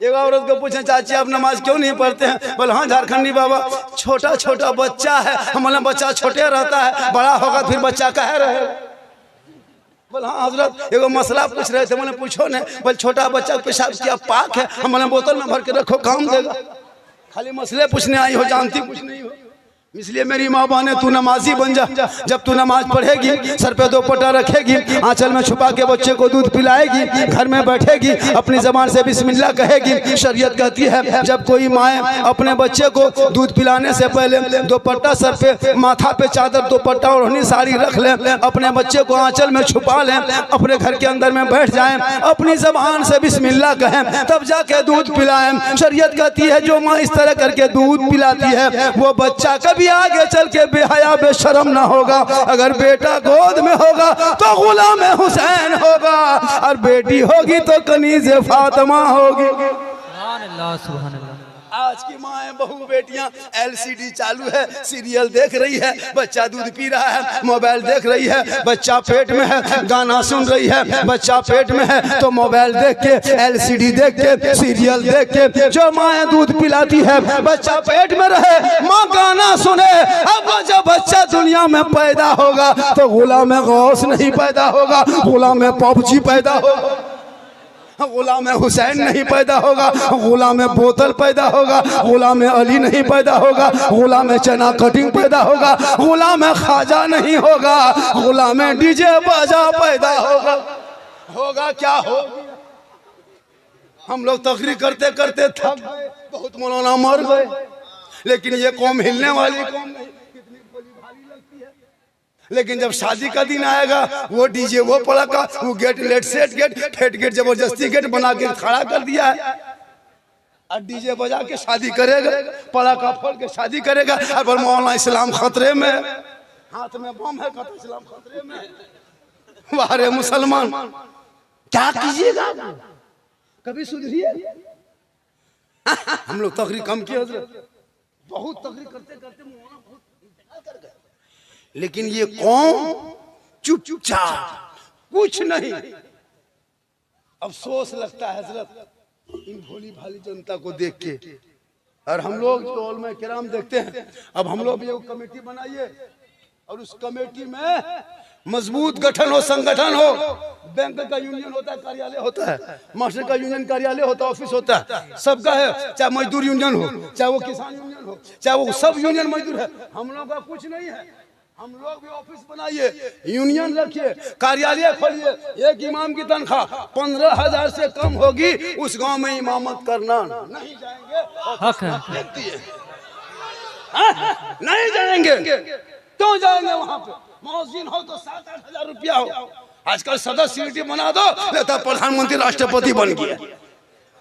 एक औरत को पूछे चाची आप नमाज क्यों नहीं पढ़ते हैं? बोले हाँ झारखंडी बाबा, छोटा छोटा बच्चा है। हम बोले बच्चा छोटे रहता है, बड़ा होगा फिर बच्चा कहे रहे। बोले हाँ हजरत एगो मसला पूछ रहे थे। मैंने पूछो न। बोले छोटा बच्चा पेशाब किया पाक है? हम बोले बोतल में भर के रखो काम देगा। खाली मसले पूछने आई हो, जानती कुछ नहीं हो। इसलिए मेरी माँ बहने तू नमाजी बन जा। जब तू नमाज पढ़ेगी, सर पे दोपट्टा रखेगी, आंचल में छुपा के बच्चे को दूध पिलाएगी, घर में बैठेगी, अपनी जबान से बिस्मिल्लाह कहेगी। शरीयत कहती है जब कोई माँ अपने बच्चे को दूध पिलाने से पहले दोपट्टा सर पे, माथा पे चादर, दोपट्टा ओढ़नी साड़ी रख ले, अपने बच्चे को आंचल में छुपा लें, अपने घर के अंदर में बैठ जाएं, अपनी जबान से बिस्मिल्लाह कहें, तब जाके दूध पिलाएं। शरीयत कहती है जो माँ इस तरह करके दूध पिलाती है वो बच्चा कभी आगे चल के बेहया बेशरम ना होगा। अगर बेटा गोद में होगा तो गुलाम हुसैन होगा, और बेटी होगी तो कनीज़ फातिमा होगी। सुभान अल्लाह, सुभान अल्लाह। आज की माएँ बहू बेटियां LCD चालू है, सीरियल देख रही है, बच्चा दूध पी रहा है, मोबाइल देख रही है, बच्चा पेट में है, गाना सुन रही है, बच्चा पेट में है, तो मोबाइल देख के, LCD देख के, सीरियल देख के जो माएँ दूध पिलाती है, बच्चा पेट में रहे, माँ गाना सुने। अब जब बच्चा दुनिया में पैदा होगा तो गुलाम गौस नहीं पैदा होगा, गुलाम पबजी पैदा होगा, गुलाम हुसैन नहीं पैदा होगा, गुलाम बोतल पैदा होगा, गुलाम अली नहीं पैदा होगा, गुलाम चना कटिंग पैदा होगा, गुलाम खाजा नहीं होगा, गुलाम डीजे बाजा पैदा होगा। होगा क्या होगा? हम लोग तकरीर करते करते थक गए, बहुत मौलाना मर गए, लेकिन ये कौम हिलने वाली कौम नहीं। लेकिन जब शादी का दिन आएगा वो डीजे वो पड़ाका, वो गेट लेट सेट गेट फेट गेट जबरदस्ती गेट बना के खड़ा कर दिया है। और डीजे बजा के शादी करेगा, पड़ाका फोड़ के शादी करेगा। अब मौलाना इस्लाम खतरे में, हाथ में बम है, कहता इस्लाम खतरे में। वारे मुसलमान क्या कीजिएगा, कभी सुधरिए। हम लोग तकरीर कम किए हजरत, बहुत तकरीर करते करते मौलाना बहुत कर गए, लेकिन ये कौम चुपचाप कुछ नहीं। अफसोस लगता है हजरत इन भोली भाली जनता को देख के। और हम लोग जो उलमा किराम देखते हैं, अब हम लोग भी एक कमेटी बनाइए और उस कमेटी में मजबूत गठन हो, संगठन हो। बैंक का यूनियन होता है, कार्यालय होता है, मास्टर का यूनियन कार्यालय होता है, ऑफिस होता है, सबका है। चाहे मजदूर यूनियन हो, चाहे वो किसान यूनियन हो, चाहे वो सब यूनियन मजदूर है। हम लोग का कुछ नहीं है। हम लोग भी ऑफिस बनाइए, यूनियन रखिए, कार्यालय खोलिए। एक इमाम की तनख्वाह 15,000 से कम होगी, उस गांव में इमामत करना नहीं जाएंगे। नहीं जाएंगे, क्यों जाएंगे? वहां पे मौजिन हो तो 7-8 हजार रुपया हो। आजकल सदस्य बना दो, लेता प्रधानमंत्री राष्ट्रपति बन गया,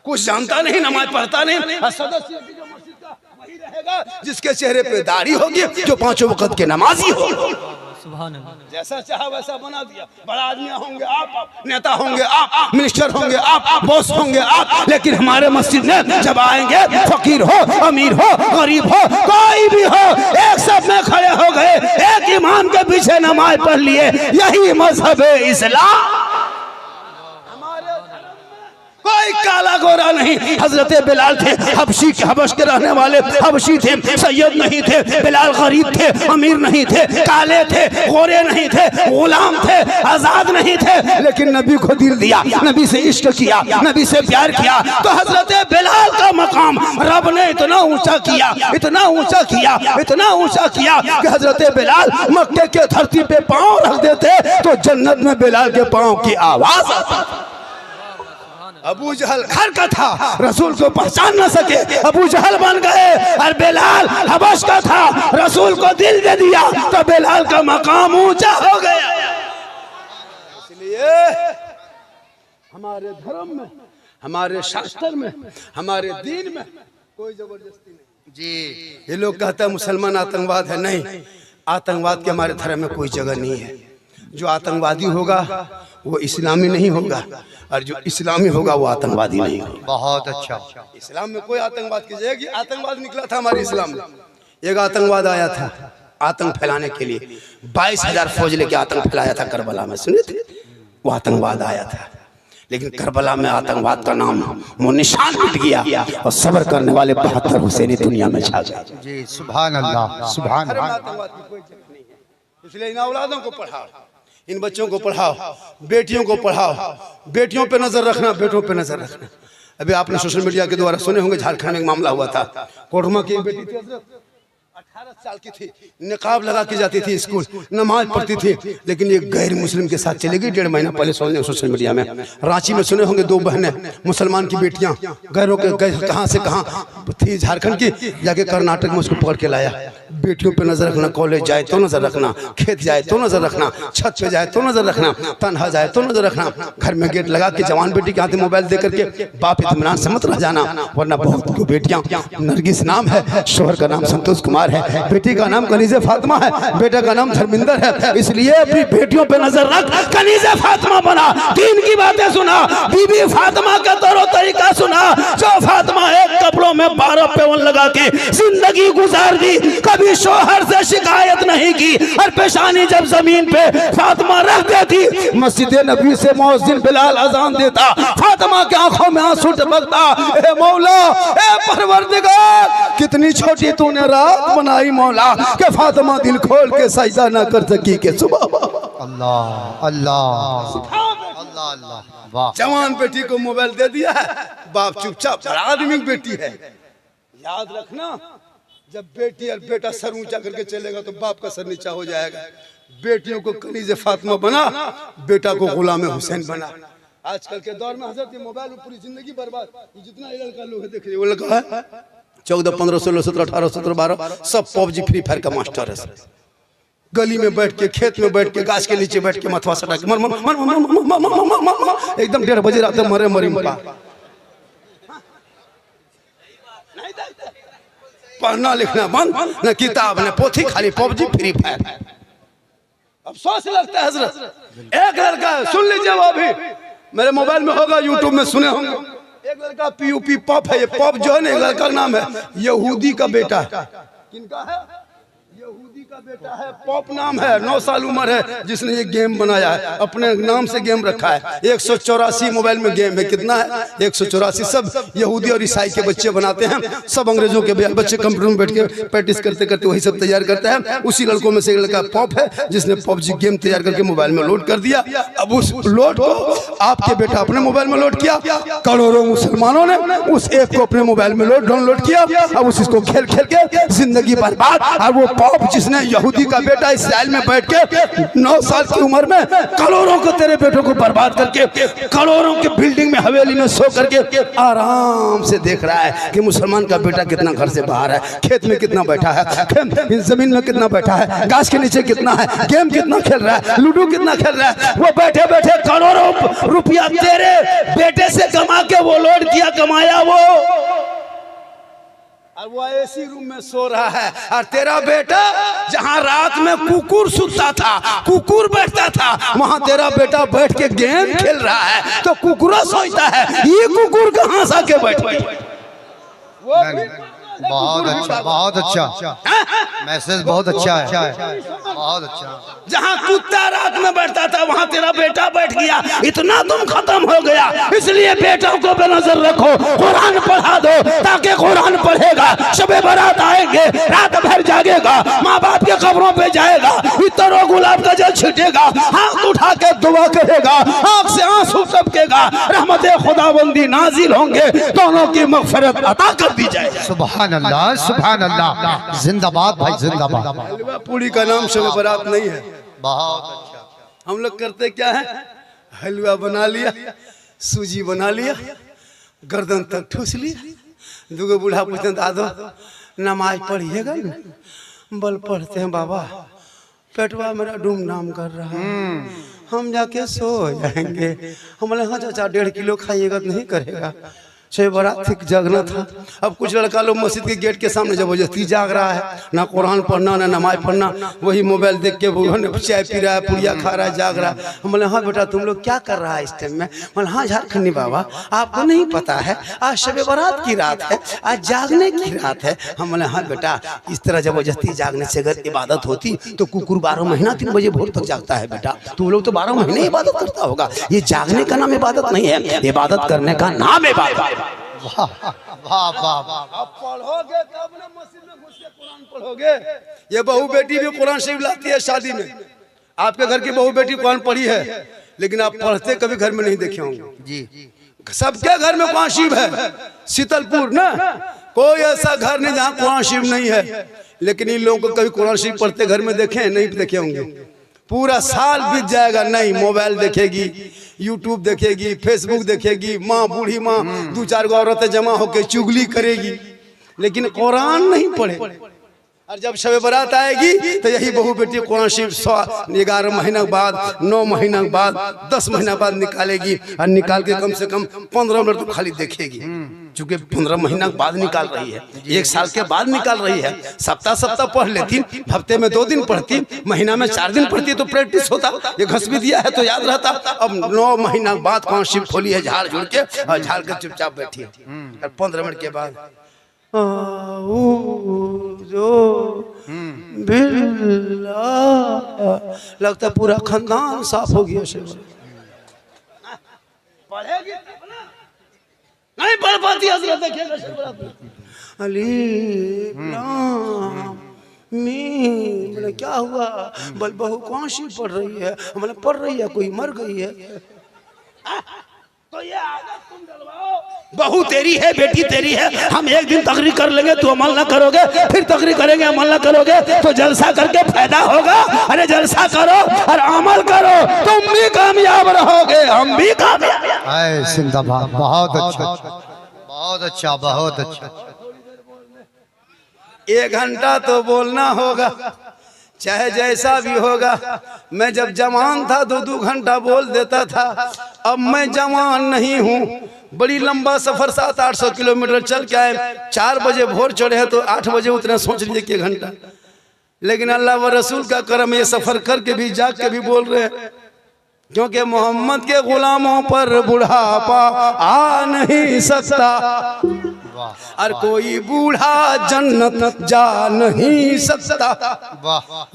कुछ जानता नहीं, नमाज पढ़ता नहीं। सदस्य जो मस्जिद का वही रहेगा जिसके चेहरे पे दाढ़ी होगी, जो 5 वक्त के नमाजी हो। जैसा चाहा वैसा बना दिया। बड़ा आदमी होंगे आप, नेता होंगे आप, मिनिस्टर होंगे आप, बॉस होंगे आप, लेकिन हमारे मस्जिद में जब आएंगे, फकीर हो, अमीर हो, गरीब हो, कोई भी हो, एक सब में खड़े हो गए, एक इमाम के पीछे नमाज पढ़ लिए। यही मजहब है इस्लाम। कोई काला गोरा नहीं। हजरत बिलाल थे, हबशी के हबश के रहने वाले हबशी थे, सैयद नहीं थे। बिलाल गरीब थे, अमीर नहीं थे, काले थे, गोरे नहीं थे, गुलाम थे, आजाद नहीं थे, लेकिन नबी को दिल दिया, नबी से इश्क किया, नबी से प्यार किया। तो हजरत बिलाल का मकाम रब ने इतना ऊंचा किया, इतना ऊंचा किया, इतना ऊंचा किया कि हजरत बिलाल मक्के के धरती पे पांव रख देते तो जन्नत में बिलाल के पांव की आवाज आती। अबू जहल घर का था, रसूल को पहचान न सके, अबू जहल बन गए। और बिलाल हबश का था, रसूल को दिल दे दिया तो बिलाल का मकाम ऊंचा हो गया। इसलिए हमारे धर्म में, हमारे शास्त्र में, हमारे दीन में कोई जबरदस्ती नहीं जी। ये लोग कहते हैं मुसलमान आतंकवाद है, नहीं, आतंकवाद के हमारे धर्म में कोई जगह नहीं है। जो आतंकवादी होगा वो इस्लामी नहीं होगा, और जो इस्लामी होगा वो आतंकवादी नहीं होगा। बहुत अच्छा। इस्लाम में कोई आतंकवाद की जाएगी। आतंकवाद निकला था हमारे इस्लाम में, एक आतंकवाद आया था आतंक फैलाने के लिए, 22,000 फौज लेके आतंक फैलाया था करबला में, सुने थे? वो आतंकवाद आया था, लेकिन करबला में आतंकवाद का नाम वो निशान मिट गया और सब्र करने वाले 72 हुसैनी दुनिया में छा गए जी। सुभान अल्लाह, सुभान अल्लाह। आतंकवाद की कोई जगह नहीं है। इसलिए इन औलादों को पढ़ाओ, इन बच्चों को पढ़ाओ, बेटियों को पढ़ाओ, बेटियों पे नजर रखना, बेटों पे नजर रखना। अभी आपने सोशल मीडिया के द्वारा सुने होंगे, झारखंड में एक मामला हुआ था। कोटमा की एक बेटी थी, 18 साल की थी, निकाब लगा के जाती थी स्कूल, नमाज पढ़ती थी, लेकिन ये गैर मुस्लिम के साथ चली गई। 1.5 महीना पहले सुने सोशल मीडिया में। रांची में सुने होंगे 2 बहनें मुसलमान की बेटियां, गैरों के कहां से कहां थी, झारखंड की, जाके कर्नाटक में उसको पकड़ के लाया। बेटियों पे नजर रखना, कॉलेज जाए तो नजर रखना, खेत जाए तो नजर रखना, छत पे जाए तो नजर रखना, तन्हा जाए तो नजर रखना, घर में गेट लगा के जवान बेटी के हाथ में मोबाइल दे करके बाप इत्मीनान से मत रह जाना, वरना बहुत को बेटियां, नरगिस नाम है, शोहर का नाम संतोष कुमार है, बेटी का नाम कनीज़े फातिमा है, बेटे का नाम धर्मिंदर है। इसलिए अपनी बेटियों पे नजर रख, कनीज़े फातिमा बना, दीन की बातें सुना, बीबी फातिमा का तौर तरीका सुना, जो फातिमा एक कपड़ों में 12 पेवन लगा के जिंदगी गुजार दी, कभी शोहर से शिकायत नहीं की, और पेशानी जब जमीन पे फातिमा रख देती, मस्जिद नबी से मुअज्जिन बिलाल अजान देता, फातिमा की आंखों में आंसू टपकता, ए मौला, ए परवरदिगार, कितनी छोटी तूने रात बनाई मौला कि फातिमा दिल खोल के सजदा ना कर सकी के सुबह। अल्लाह अल्लाह अल्लाह अल्लाह। वाह। जवान बेटी को मोबाइल दे दिया है, बाप चुपचाप, बड़ा आदमी की बेटी है। याद रखना, जब बेटी और बेटा सर ऊंचा करके चलेगा तो बाप का सर नीचा हो जाएगा। बेटियों को कनीज़े फातिमा बना, बेटा को गुलाम हुसैन बना। आजकल के दौर में हजरत मोबाइल में पूरी जिंदगी बर्बाद। जितना लड़का लोग है, देख रहे, वो लड़का है 14, 15, 16, 17, 18, 17, 12 सब पबजी फ्री फायर का मास्टर है। गली में बैठ के, खेत में बैठ के, गाछ के नीचे बैठ के मथवा सटा के मर मर मर मर मर, एकदम 1:30 बजे रात मरे मरी मरा। पढ़ना लिखना बंद, न किताब न पोथी, खाली पबजी फ्री फायर। अफसोस लगता है हजरत। एक लड़का सुन लीजिए, वो अभी मेरे मोबाइल में होगा, यूट्यूब में सुने होंगे। एक लड़का PUP पॉप है, ये पॉप जो है ना, एक लड़का का नाम है, यहूदी का बेटा है। किनका है? यहूदी का बेटा है, पॉप नाम है, 9 साल उम्र है, जिसने ये गेम बनाया है, अपने नाम से गेम रखा है। 184 मोबाइल में गेम है। कितना है? 184। सब यहूदी और ईसाई के बच्चे बनाते हैं, सब अंग्रेजों के बच्चे कंप्यूटर में बैठ के प्रैक्टिस करते करते वही सब तैयार करते हैं। उसी लड़कों में से एक लड़का पॉप है, जिसने PUBG गेम तैयार करके मोबाइल में लोड कर दिया। अब उस लोड को आपके बेटा अपने मोबाइल में लोड किया, करोड़ों मुसलमानों ने उस ऐप को अपने मोबाइल में डाउनलोड किया। अब उसको खेल खेल के जिंदगी बर्बाद। और वो पॉप जिसने यहूदी का बेटा इस्राइल में बैठ के 9 साल की उम्र में करोड़ों को, तेरे बेटों को बर्बाद करके, करोड़ों की बिल्डिंग में हवेली में सो करके आराम से देख रहा है कि मुसलमान का बेटा कितना घर से बाहर है, खेत में कितना बैठा है, जमीन में कितना बैठा है, गाछ के नीचे कितना है, गेम कितना खेल रहा है, लूडो कितना खेल रहा है। वो बैठे बैठे करोड़ों रुपया तेरे बेटे से कमा के वो लोड किया, कमाया वो, और वो एसी रूम में सो रहा है, और तेरा बेटा जहाँ रात में कुकुर सुतता था, कुकुर बैठता था, वहाँ तेरा बेटा बैठ के गेम खेल रहा है। तो कुकुरा सोचता है ये कुकुर कहाँ से आके बैठ गया। बहुत अच्छा, बहुत अच्छा मैसेज, बहुत अच्छा है, बहुत अच्छा। जहाँ कुत्ता रात में बैठता था वहाँ तेरा बेटा बैठ गया, इतना तुम खत्म हो गया। इसलिए बेटों को बेनजर रखो, कुरान पढ़ा दो, ताकि कुरान पढ़ेगा, शबे बारात आएंगे, रात भर जागेगा, माँ बाप के कब्रों पे जाएगा, इतर गुलाब का जल छिटेगा, हाथ उठा के दुआ करेगा, आँख से आंसू टपकेगा, रहमत खुदाबंदी नाजिल होंगे, दोनों की मगफिरत अता कर दी जाएगी। सुभान अल्लाह, सुभान अल्लाह, जिंदाबाद भाई जिंदाबाद। हलवा पूरी का नाम शबे बारात नहीं है। बहुत अच्छा। हम लोग करते क्या है, हलवा बना लिया, सूजी बना लिया, गर्दन तक ठूस लिया, दूगो बूढ़ा पूछते दादो नमाज पढ़िएगा न? बल पढ़ते हैं बाबा, पेटवा मेरा डूम नाम कर रहा है, हम जाके सो जाएंगे। हम बोले हाँ चाचा 1.5 किलो खाइएगा तो नहीं करेगा। शब बारात ठीक जागना था। अब कुछ लड़का लोग मस्जिद के गेट के सामने जबरदस्ती जाग रहा है, ना कुरान पढ़ना ना नमाज पढ़ना, वही मोबाइल देख के चाय पी रहा है, पुड़िया खा रहा है, जाग रहा है। हम बोले हाँ बेटा तुम लोग क्या कर रहा है इस टाइम में। बोले हाँ झारखंडी बाबा आपको नहीं पता है आज शब बारात की रात है, आज जागने की रात है। हम बोले हाँ बेटा इस तरह जबरदस्ती जागने से अगर इबादत होती तो कुकुर 12 महीना 3 बजे भोर तक जागता है बेटा, तुम लोग तो 12 महीने इबादत करता होगा। ये जागने का नाम इबादत नहीं है, इबादत करने का नाम इबादत। वाह वाह वाह। अब पढ़ोगे तब ना मस्जिद में घुस के कुरान पढ़ोगे। ये बहू बेटी भी कुरान शरीफ लाती है शादी में। आपके घर की बहू बेटी कुरान पढ़ी है, लेकिन आप पढ़ते कभी घर में नहीं देखे होंगे जी। सबके घर में कुरान शरीफ है, शीतलपुर ना कोई ऐसा घर नहीं जहाँ कुरान शरीफ नहीं है। लेकिन इन लोगों को कभी कुरान शरीफ पढ़ते घर में देखे नहीं देखे होंगे। पूरा साल बीत जाएगा, नहीं मोबाइल देखेगी, यूट्यूब देखेगी, फेसबुक देखेगी, माँ बूढ़ी माँ 2-4 औरतें जमा होकर चुगली करेगी, लेकिन कुरान नहीं पढ़े। और जब शब बारात आएगी तो यही बहू बेटी कुरान शरीफ 11 महीना बाद, 9 महीना बाद, 10 महीना बाद निकालेगी, और निकाल के कम से कम 15 मिनट तो खाली देखेगी। चूंकि 15 महीना बाद निकाल रही है, 1 साल के बाद निकाल रही है। सप्ताह पढ़ लेती, हफ्ते में 2 दिन पढ़ती, महीना में 4 दिन पढ़ती तो प्रैक्टिस होता, ये घस भी दिया है तो याद रहता। अब 9 महीना बाद कुरान शरीफ खोली है झाड़ झुड़ के, और झाड़ के चुपचाप बैठी है, और 15 मिनट के बाद लगता पूरा खानदान साफ हो गया। पढ़ेगी नहीं पढ़ पाती हजरत अली बोले क्या हुआ, बल बहू कौन सी पढ़ रही है। बोले पढ़ रही है, कोई मर गई है। तो ये आदत तुम डलवाओ, बहू तेरी है, बेटी तेरी है, हम एक दिन तकरीर कर लेंगे, तू अमल ना करोगे, फिर तकरीर करेंगे अमल ना करोगे, तो जलसा करके फायदा होगा। अरे जलसा करो और अमल करो, तुम भी कामयाब रहोगे, हम भी कामयाब। जिंदाबाद, बहुत अच्छा, बहुत अच्छा, बहुत अच्छा। 1 घंटा तो बोलना होगा, चाहे जैसा भी होगा। मैं जब जवान था 2-2 घंटा बोल देता था, अब मैं जवान नहीं हूँ। बड़ी लंबा सफर 700-800 किलोमीटर चल के आए, 4 बजे भोर चढ़े हैं तो 8 बजे उतने, सोच लीजिए कि 1 घंटा। लेकिन अल्लाह व रसूल का करम, ये सफर करके भी जाग के भी बोल रहे हैं, क्योंकि मोहम्मद के गुलामों पर बुढ़ापा आ नहीं सकता, और कोई बूढ़ा जन्नत जा नहीं सकता।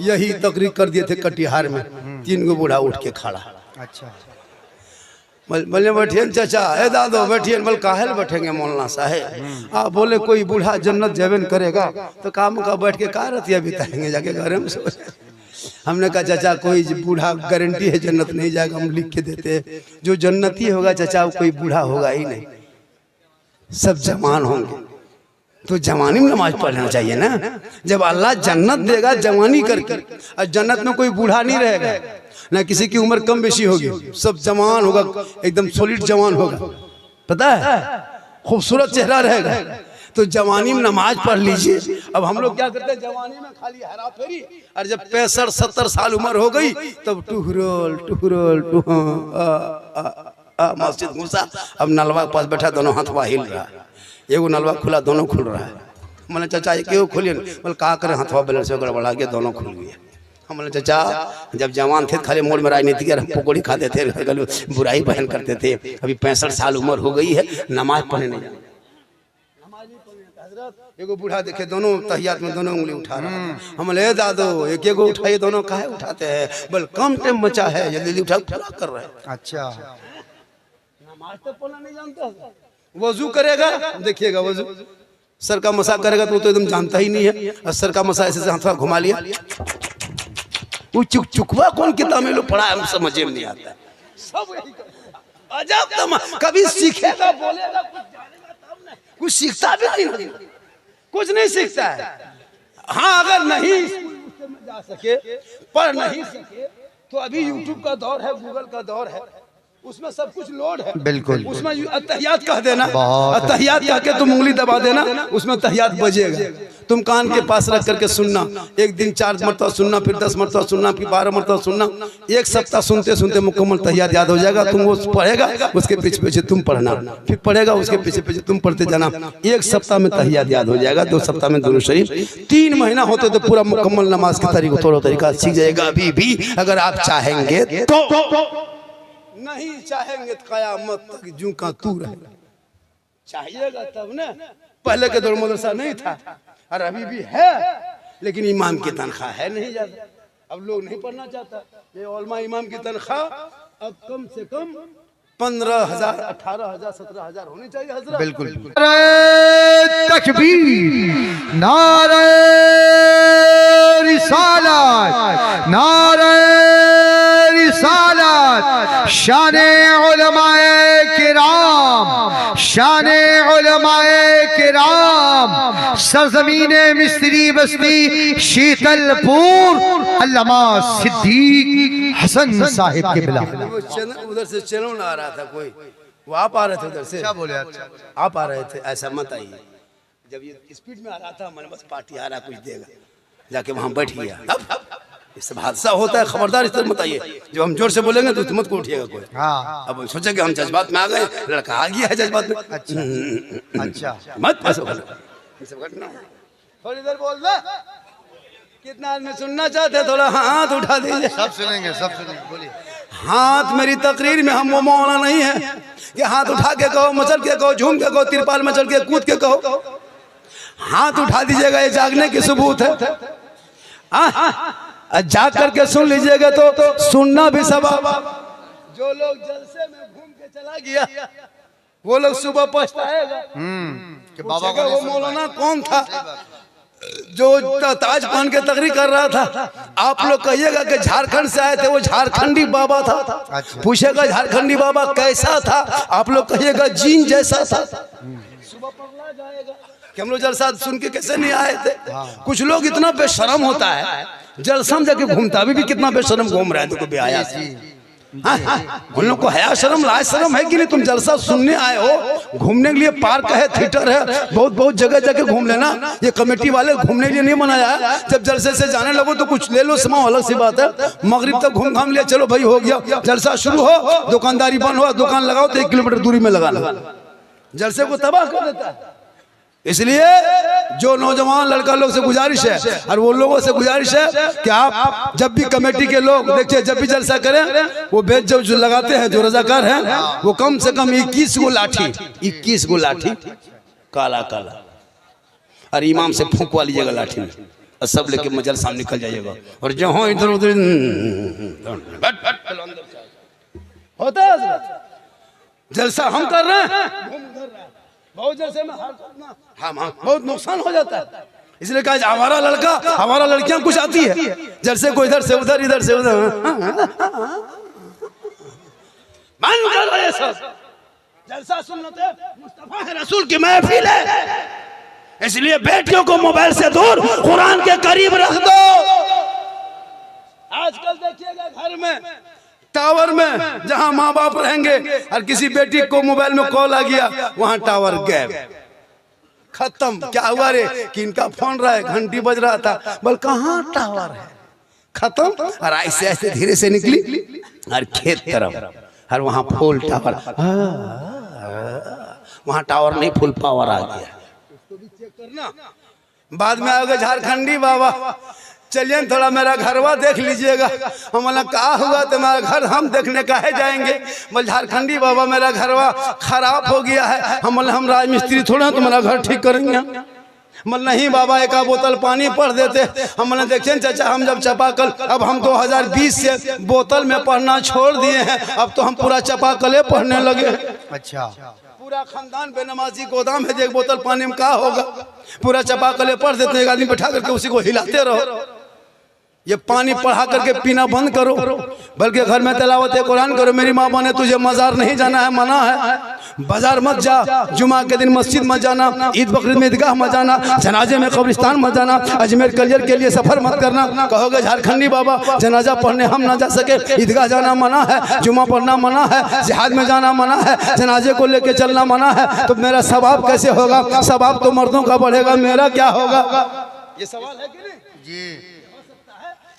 यही तकरीर कर दिए थे कटिहार में, 3 गो बूढ़ा उठ के खड़ा। अच्छा बोले बैठिए चाचा, ए दादो बैठिए। बोल काहे बैठेंगे मौलाना साहेब। आप बोले कोई बूढ़ा जन्नत जबन करेगा तो काम का बैठ के का रतिया बिताएंगे जाके घर में। हमने कहा चाचा कोई बूढ़ा गारंटी है जन्नत नहीं जाएगा, हम लिख के देते हैं। जो जन्नती होगा चाचा कोई बूढ़ा होगा ही नहीं, सब जवान होंगे। तो जवानी में नमाज पढ़ना चाहिए ना। जब अल्लाह जन्नत देगा जवानी करके, और जन्नत में कोई बूढ़ा नहीं रहेगा, ना किसी की उम्र कम बेशी होगी, सब जवान होगा, एकदम सॉलिड जवान होगा, पता है, खूबसूरत चेहरा रहेगा। तो जवानी में नमाज पढ़ लीजिए। अब हम लोग क्या करते हैं, जवानी में खाली हरा फेरी, और जब 65-70 साल उम्र हो गई तब टुहरोल मस्जिद घुसा। अब नलवा के पास बैठा, दोनों हाथ हिल रहा है, एगो नलवा खुला, दोनों खुल रहा है। मैंने चाचा ये क्यों खोलिए? बोले कहा करें, हथवा बैलेंस से गड़बड़ा के दोनों खुल गए। हमने चाचा जब जवान थे खाली मोड़ में राजनीति के पकौड़ी खाते थे, बुराई बहन करते थे। अभी 65 साल उम्र हो गई है, नमाज पढ़ने नहीं जाते। एगो बूढ़ा देखे दोनों तहियात में दोनों उंगली उठा रहा है। हम ले दादो एक एगो उठाइए, दोनों काहे उठाते हैं? बोल कम टाइम बचा है, जल्दी उठा पूरा कर रहे हैं। अच्छा, नमाज तो पढ़ना नहीं जानता। वजू करेगा, देखिएगा वजू सर का मसा करेगा तो एकदम जानता ही नहीं है। और सर का मसा ऐसे हाथ घुमा लिया, वो चुकवा कौन किताब में लोग पढ़ा है, हम समझ में नहीं आता है। सब यही अजब, कभी सीखेगा बोलेगा कुछ सीखता भी नहीं, कुछ नहीं सीखता है। हाँ अगर नहीं में जा सके, पढ़ नहीं सके, तो अभी यूट्यूब का दौर है, गूगल का दौर है, उसमें सब कुछ लोड है। बिल्कुल, उसमें अत्तहियात कह देना, अत्तहियात कह के तुम उंगली दबा देना, उसमें तहियात बजेगा। तुम कान के पास रख करके सुनना, एक दिन 4 मरतबा सुनना, फिर 10 मरतबा सुनना, फिर 12 मरतबा सुनना। एक सप्ताह सुनते सुनते मुकम्मल तहियात याद हो जाएगा। तुम वो पढ़ेगा, उसके पीछे पीछे तुम पढ़ना, फिर पढ़ेगा, उसके पीछे पीछे तुम पढ़ते जाना। एक सप्ताह में तहियात याद हो जाएगा, 2 सप्ताह में दुरूद शरीफ, 3 महीना होते तो पूरा मुकम्मल नमाज का तरीका सीख जाएगा। अभी भी अगर आप चाहेंगे तो, नहीं चाहेंगे तो कयामत तक जूं का तू रहेगा। चाहिएगा तब ना। पहले के दौर मदरसा नहीं था और अभी भी है, लेकिन इमाम की तनख्वाह है नहीं ज्यादा, अब लोग नहीं पढ़ना चाहता। ये उलमा इमाम की तनख्वाह अब कम से कम 15,000, 18,000, 17,000 होनी चाहिए हजरत। बिल्कुल। तकबीर, नारे रिसालत, नारे रिसालत, शाने उलमाए किराम, शाने उलमाए किराम, सरजमीने मिस्री बस्ती शीतलपुर, अल्लामा सिद्दीक हसन साहिब के बिला। उधर से चैनल आ रहा था कोई, वो आप आ रहे थे उधर से? क्या बोले? अच्छा, आप आ रहे थे, ऐसा मत आइए। जब ये स्पीड में आ रहा था, मैंने बस पार्टी आ रहा कुछ देगा, जाके वहां बैठ गया। इस सब हादसा होता है, खबरदार इस तरह मत आइए। जब हम जोर से बोलेंगे तो मत को उठिएगा कोई। हाँ, अब सोचे कि हम जज्बात में आ गए, लड़का आ गया है जज्बात में। अच्छा, मत ऐसा थोड़ी देर बोल दे। कितना आदमी सुनना चाहते, थोड़ा हाथ उठा दीजिए। सब सुनेंगे, सब सुनेंगे, बोलिए। हाथ मेरी तकरीर में हम वो मौला नहीं है कि हाथ उठा के कहो, मचल के कहो, झूम के कहो, तिरपाल में चढ़ के कूद के कहो। हाथ उठा दीजिएगा, ये जागने की सबूत है। जाग करके सुन लीजिएगा तो सुनना भी सवाब। जो लोग जलसे में घूम के चला गया, वो लोग सुबह पछताएगा कि बाबा का वो मौलाना कौन था जो ताज पहन के तकरीर कर रहा था। आप लोग कहिएगा कि झारखंड से आए थे, वो झारखंडी बाबा था। अच्छा। पूछेगा झारखंडी बाबा कैसा था, आप लोग कहिएगा जीन जैसा था। सुबह पगला जाएगा कि हम लोग जलसा सुन के कैसे नहीं आए थे। कुछ लोग इतना बेशरम होता है, जलसा में जाके घूमता, अभी भी कितना बेशरम घूम रहा है, तो बेहया से। उन लोग को हया शर्म लाज शर्म है कि नहीं? तुम जलसा सुनने आए हो, घूमने के लिए पार्क है, थिएटर है, बहुत बहुत जगह जगह घूम लेना। ये कमेटी वाले घूमने के लिए नहीं बनाया है। जब जलसे से जाने लगो तो कुछ ले लो, समाओ, अलग सी बात है। मगरिब तक घूम घाम लिया, चलो भाई हो गया, जलसा शुरू हो, दुकानदारी बंद हो, दुकान लगाओ तो 1 किलोमीटर दूरी में लगाना। जलसे को तबाह कर देता है। इसलिए जो नौजवान लड़का लोग से गुजारिश है, और वो लोगों से गुजारिश है कि आप जब भी कमेटी के लोग देखिए, जब भी जलसा करें, वो बेच जो लगाते हैं, जो रजाकार हैं, वो कम से कम 21 गो लाठी, 21 गो लाठी काला काला, और इमाम से फूंक वाली जगह लाठी में, और सब लेके मजल सामने निकल जाइएगा। और जहाँ इधर उधर होता है जलसा हम कर रहे हैं, बहुत जैसे में हाँ बहुत नुकसान हो जाता है। इसलिए कहा हमारा लड़का, हमारा लड़कियां कुछ आती है, जैसे को इधर से उधर, इधर से उधर, मान कर रहे सब जलसा सुनते मुस्तफा है, रसूल की महफिल है। इसलिए बेटियों को मोबाइल से दूर, कुरान के करीब रख दो। आजकल देखिएगा घर में, टावर में जहां माँ बाप रहेंगे और किसी बेटी को मोबाइल में कॉल आ गया, वहां टावर गैप, खत्म। क्या हुआ रे कि इनका फोन रहा है, घंटी बज रहा था, बोल कहाँ टावर है, खत्म। और ऐसे ऐसे धीरे से निकली और खेत तरफ, और वहां फुल टावर, वहां टावर नहीं, फुल पावर आ गया। उसको भी चेक करना। बाद में आओगे झारखंडी बाबा, चलिए थोड़ा मेरा घरवा देख लीजिएगा। हम बोला कहा हुआ तो मेरा घर हम देखने काहे जाएंगे। बोल झारखंडी बाबा मेरा घरवा खराब हो गया है। हम बोले हम राजमिस्त्री थोड़ा तो मेरा घर ठीक करेंगे। बोल नहीं बाबा एक बोतल पानी पढ़ देते। हम बोले देखिए चाचा हम जब चापाकल, अब हम 2020 से बोतल में पढ़ना छोड़ दिए हैं, अब तो हम पूरा चापाकले पढ़ने लगे। अच्छा, पूरा खानदान बेनमाजी गोदाम है, एक बोतल पानी में क्या होगा। पूरा चापाकले पढ़ देते हैं, एक आदमी बैठा करके उसी को हिलाते रहो। ये पानी पढ़ा करके पीना बंद करो, बल्कि घर में तिलावत कुरान करो। मेरी माँ ने तुझे मजार नहीं जाना है, मना है। बाजार मत जा, जुमा के दिन मस्जिद मत जाना, ईद बकरीद में ईदगाह मत जाना, जनाजे में कब्रिस्तान मत जाना, अजमेर कलियर के लिए सफर मत करना। कहोगे झारखंडी बाबा जनाजा पढ़ने हम ना जा सके, ईदगाह जाना मना है, जुमा पढ़ना मना है, जिहाद में जाना मना है, जनाजे को लेके चलना मना है, तो मेरा सवाब कैसे होगा। सवाब तो मर्दों का बढ़ेगा, मेरा क्या होगा। ये सवाल है कि नहीं जी।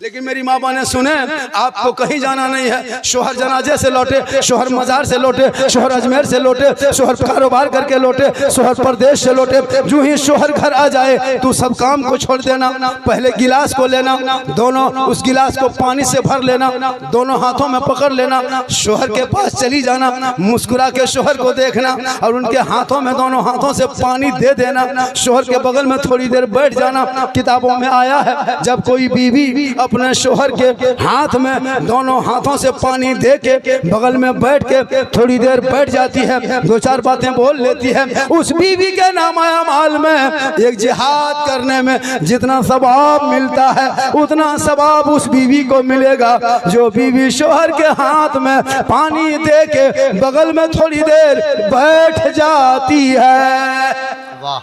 लेकिन मेरी माँ ने सुने आपको कहीं जाना नहीं है। शोहर जनाजे से लौटे, शोहर मजार से लौटे, शोहर अजमेर से लौटे, शोहर कारोबार करके लौटे, शोहर प्रदेश से लौटे। जो ही शोहर घर आ जाए तू सब काम को छोड़ देना, पहले गिलास को लेना, दोनों उस गिलास को पानी से भर लेना, दोनों हाथों में पकड़ लेना, शोहर के पास चली जाना, मुस्कुरा के शोहर को देखना और उनके हाथों में दोनों हाथों से पानी दे देना। शोहर के बगल में थोड़ी देर बैठ जाना। किताबों में आया है जब कोई बीवी अपने शोहर के हाथ में दोनों हाथों से पानी दे के बगल में बैठ के थोड़ी देर बैठ जाती है, दो चार बातें बोल लेती है, उस बीवी के नामाया माल में एक जिहाद करने में जितना सवाब मिलता है उतना सवाब उस बीवी को मिलेगा जो बीवी शोहर के हाथ में पानी दे के बगल में थोड़ी देर बैठ जाती है। वाह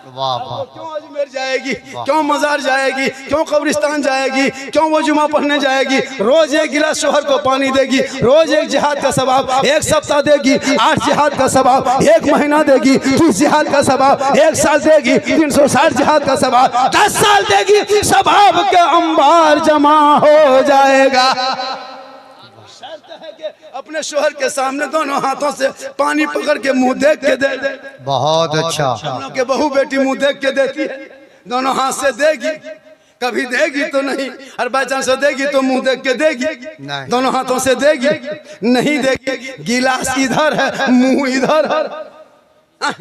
वाह वाह। क्यों अजमेर जाएगी, क्यों मजार जाएगी, क्यों कब्रिस्तान जाएगी, क्यों वो जुमा पढ़ने जाएगी। रोज एक गिलास शोहर को पानी देगी, रोज एक जिहाद का सवाब, एक सप्ताह देगी 8 जिहाद का सवाब, एक महीना देगी 30 जिहाद का सवाब, एक साल देगी 360 जिहाद का सवाब, 10 साल देगी, सवाब के अंबार जमा हो जाएगा। अपने शोहर के सामने दोनों हाथों से पानी पकड़ के मुंह देख के दे। बहुत अच्छा। हम लोग के बहू बेटी मुंह देख के देती है, दोनों हाथ से देगी, कभी देगी तो नहीं, और बाई चांस देगी तो मुंह देख के देगी, दोनों हाथों से देगी, नहीं देगी। गिलास इधर है मुंह इधर है,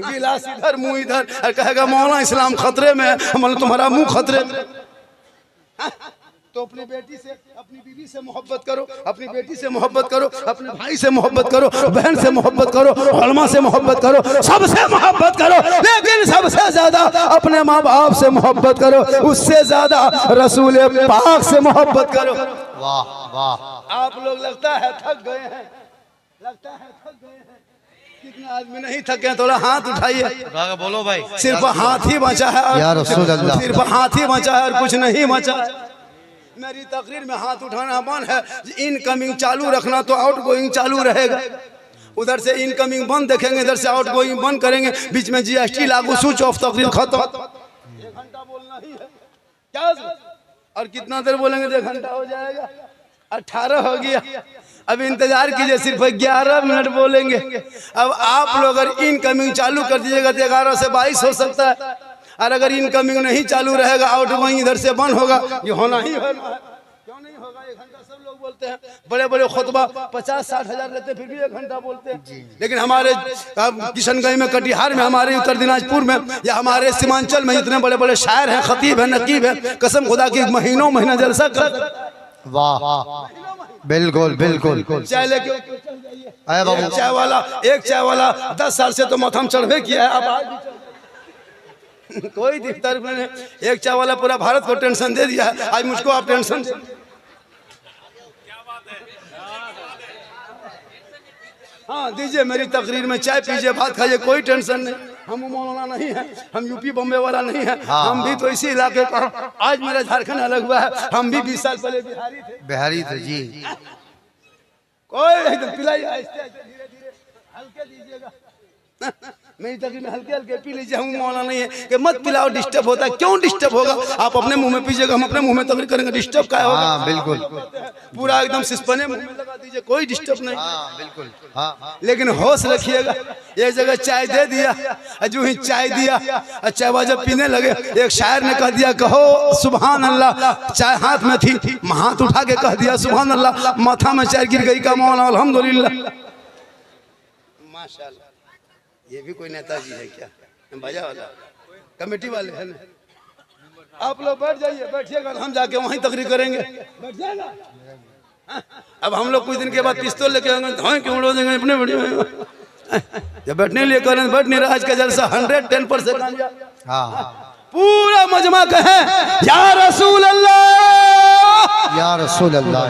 गिलास इधर मुंह इधर, और कहेगा मौला इस्लाम खतरे में है। हम तुम्हारा मुंह खतरे में। तो अपनी बेटी से, अपनी बीवी से मोहब्बत करो, अपनी बेटी से मोहब्बत करो, अपने भाई से मोहब्बत करो, बहन से मोहब्बत करो, उलमा से मोहब्बत करो, सबसे मोहब्बत करो, लेकिन सबसे ज्यादा अपने माँ बाप से मोहब्बत करो, उससे ज्यादा रसूल पाक से मोहब्बत करो। वाह वाह। आप लोग लगता है थक गए हैं, लगता है थक गए हैं। कितने आदमी नहीं थके हैं, थोड़ा हाथ उठाइए। बोलो भाई। सिर्फ हाथ ही बचा है या रसूल अल्लाह, सिर्फ हाथ ही बचा है और कुछ नहीं बचा। मेरी तकरीर में हाथ उठाना बंद है, इनकमिंग चालू रखना तो आउटगोइंग चालू रहेगा। उधर से इनकमिंग बंद देखेंगे, इधर से आउटगोइंग बंद करेंगे, बीच में जीएसटी लागू, स्विच ऑफ, तकरीर खत्म। 1 घंटा बोलना ही है क्या, और कितना देर बोलेंगे तो 1 घंटा हो जाएगा। 18 हो गया, अब इंतजार कीजिए, सिर्फ 11 मिनट बोलेंगे। अब आप लोग अगर इनकमिंग चालू कर दीजिएगा तो 11 से 22 हो सकता है, और अगर इनकमिंग नहीं चालू रहेगा, आउटगोइंग इधर से बंद होगा, ये होना ही होना है। क्यों नहीं होगा? 1 घंटा सब लोग बोलते हैं, बड़े बड़े खुतबा 50-60 हजार लेते फिर भी 1 घंटा बोलते हैं। लेकिन हमारे किशनगंज में, कटिहार में, हमारे उत्तर दिनाजपुर में, या हमारे सीमांचल में इतने बड़े बड़े शायर हैं, खतीब है, नकीब है, कसम खुदा की महीनों महीना जलसा कर। वाह बिल्कुल बिल्कुल। चाय लेके बाबू, एक चाय वाला 10 साल से तो माथाम चढ़वे किया है, अब आज कोई दिक्कत नहीं। एक चाय वाला पूरा भारत को टेंशन दे दिया है, आज मुझको आप टेंशन दे। हाँ दीजिए, मेरी तकरीर में चाय पीजिए, भात खाइए, कोई टेंशन नहीं। हम मौलाना नहीं है, हम यूपी बॉम्बे वाला नहीं है, हम भी तो इसी इलाके का। आज मेरा झारखंड अलग हुआ है, हम भी 20 साल पहले बिहारी थे जी। कोई एकदम पिलाइए, धीरे धीरे हल्के दीजिएगा। मेरी तकरीर में हल्के हल्के पी लीजिए, हम मौला नहीं है कि मत पिलाओ, डिस्टर्ब होता है। क्यों डिस्टर्ब होगा? आप अपने मुंह में पीजिएगा, हम अपने मुंह में तकरीर करेंगे, डिस्टर्ब क्या होगा? हाँ बिल्कुल, पूरा एकदम सिस्पने मुंह में लगा दीजिए, कोई डिस्टर्ब नहीं। हाँ बिल्कुल, हाँ। लेकिन होश रखिएगा, एक जगह चाय दे दिया, जो ही चाय दिया, चाय जब पीने लगे, एक शायर ने कह दिया कहो सुभान अल्लाह, चाय हाथ में थी, हाथ उठा के कह दिया सुभान अल्लाह, माथा में चाय गिर गई का मौला अल्हम्दुलिल्लाह। माशाल्लाह, ये भी कोई नेताजी है क्या? बाजा वाला कमेटी वाले है ना? आप लोग बैठ जाइए, बैठिएगा, हम जाके वहीं तकरीर करेंगे, बैठ जाएगा। अब हम लोग कुछ दिन के बाद पिस्तौल लेके आएंगे, धोए क्यों उड़ा देंगे अपने बड़ी जब बैठने के लिए करें, बैठ नहीं रहा। आज का जलसा 110% पूरा मजमा कहे या रसूल अल्लाह, या रसूल अल्लाह।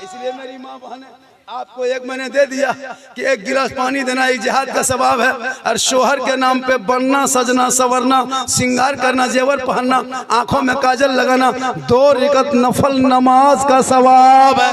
इसलिए मेरी माँ बहने आपको एक मैंने दे दिया कि एक गिलास पानी देना एक जिहाद का सवाब है, और शोहर के नाम पे बनना, सजना, संवरना, श्रृंगार करना, जेवर पहनना, आंखों में काजल लगाना, 2 रकात नफल नमाज का सवाब है।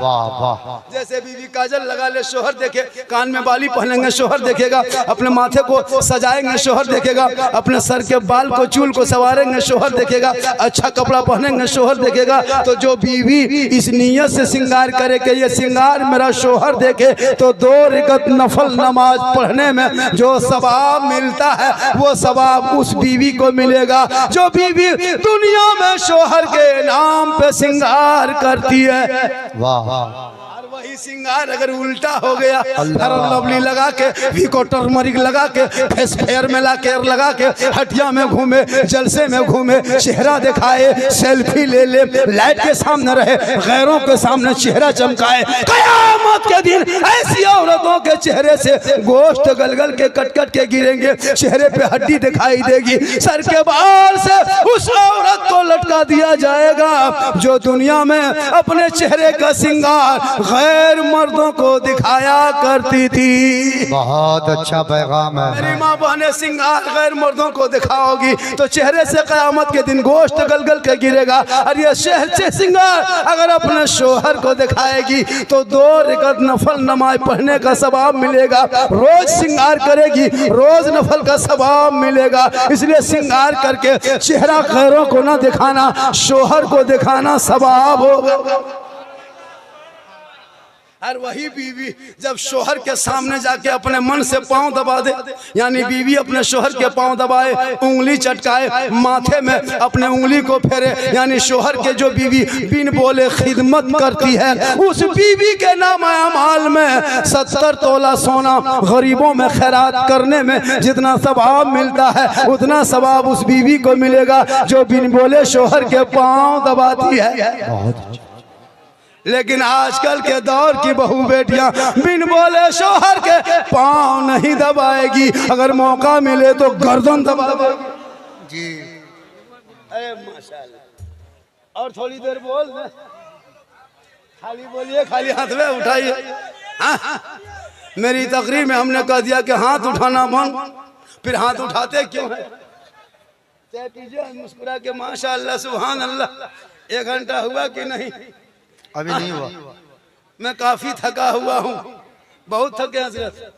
वाह वाह। जैसे बीवी काजल लगा ले, शोहर देखे, कान में बाली पहनेंगे, शोहर देखेगा, अपने माथे को सजाएंगे, शोहर देखेगा, अपने सर के बाल को, चूल को संवारेंगे, शोहर देखेगा, अच्छा कपड़ा पहनेंगे, शोहर देखेगा। तो जो बीवी इस नियत से श्रृंगार करे कि ये श्रृंगार मेरा शोहर देखे, तो 2 रकात नफल नमाज पढ़ने में जो सवाब मिलता है, वो सवाब उस बीवी को मिलेगा जो बीवी दुनिया में शोहर के नाम पे श्रृंगार करती है। वाह। वही श्रृंगार अगर उल्टा हो गया, फेयर लवली लगा के, विको टर्मरिक लगा के, फेस फेयर में ला के लगा के, हटिया में घूमे, जलसे में घूमे, चेहरा दिखाए, सेल्फी ले ले, लाइट के सामने रहे, गैरों के सामने चेहरा चमकाए, कयामत के दिन ऐसी औरतों के चेहरे से गोश्त गलगल के कट कट के गिरेंगे, चेहरे पे हड्डी दिखाई देगी, सर के बाल से उस औरत को लटका दिया जाएगा जो दुनिया में अपने चेहरे का श्रृंगार गैर मर्दों को दिखाया करती थी। बहुत अच्छा पैगाम है। मेरी माँ बहने श्रृंगार गैर मर्दों को दिखाओगी तो चेहरे से कयामत के दिन गोश्त गलगल के गिरेगा, और ये शहर से श्रृंगार अगर अपने शोहर को दिखाएगी तो 2 रकात नफल नमाज पढ़ने का सवाब मिलेगा। रोज श्रृंगार करेगी, रोज नफल का सवाब मिलेगा। इसलिए श्रृंगार करके चेहरा गैरों को ना दिखाना, शोहर को दिखाना सवाब होगा। और वही बीवी जब शोहर के सामने जाके अपने मन से पांव दबा दे, यानी बीवी अपने शोहर के पांव दबाए, उंगली चटकाए, माथे में अपने उंगली को फेरे, यानी शोहर के जो बीवी बिन बोले खिदमत करती है, उस बीवी के नाम अमाल में 70 तोला सोना गरीबों में खैरात करने में जितना सवाब मिलता है, उतना सवाब उस बीवी को मिलेगा जो बिन बोले शोहर के पांव दबाती है। लेकिन आजकल के दौर की बहू बेटियां बिन बोले शोहर के पांव नहीं दबाएगी, अगर मौका मिले तो गर्दन दबाएगी। जी अरे माशाल्लाह। और थोड़ी देर बोल दे, खाली बोलिए, खाली हाथ में उठाइए। मेरी तकरीर में हमने कह दिया कि हाथ उठाना बंद, फिर हाथ उठाते क्यों है? चाय पीजिए, मुस्कुरा के माशाल्लाह सुभान अल्लाह। 1 घंटा हुआ कि नहीं? अभी नहीं हुआ। मैं काफी थका हुआ हूँ, बहुत थके हजरत।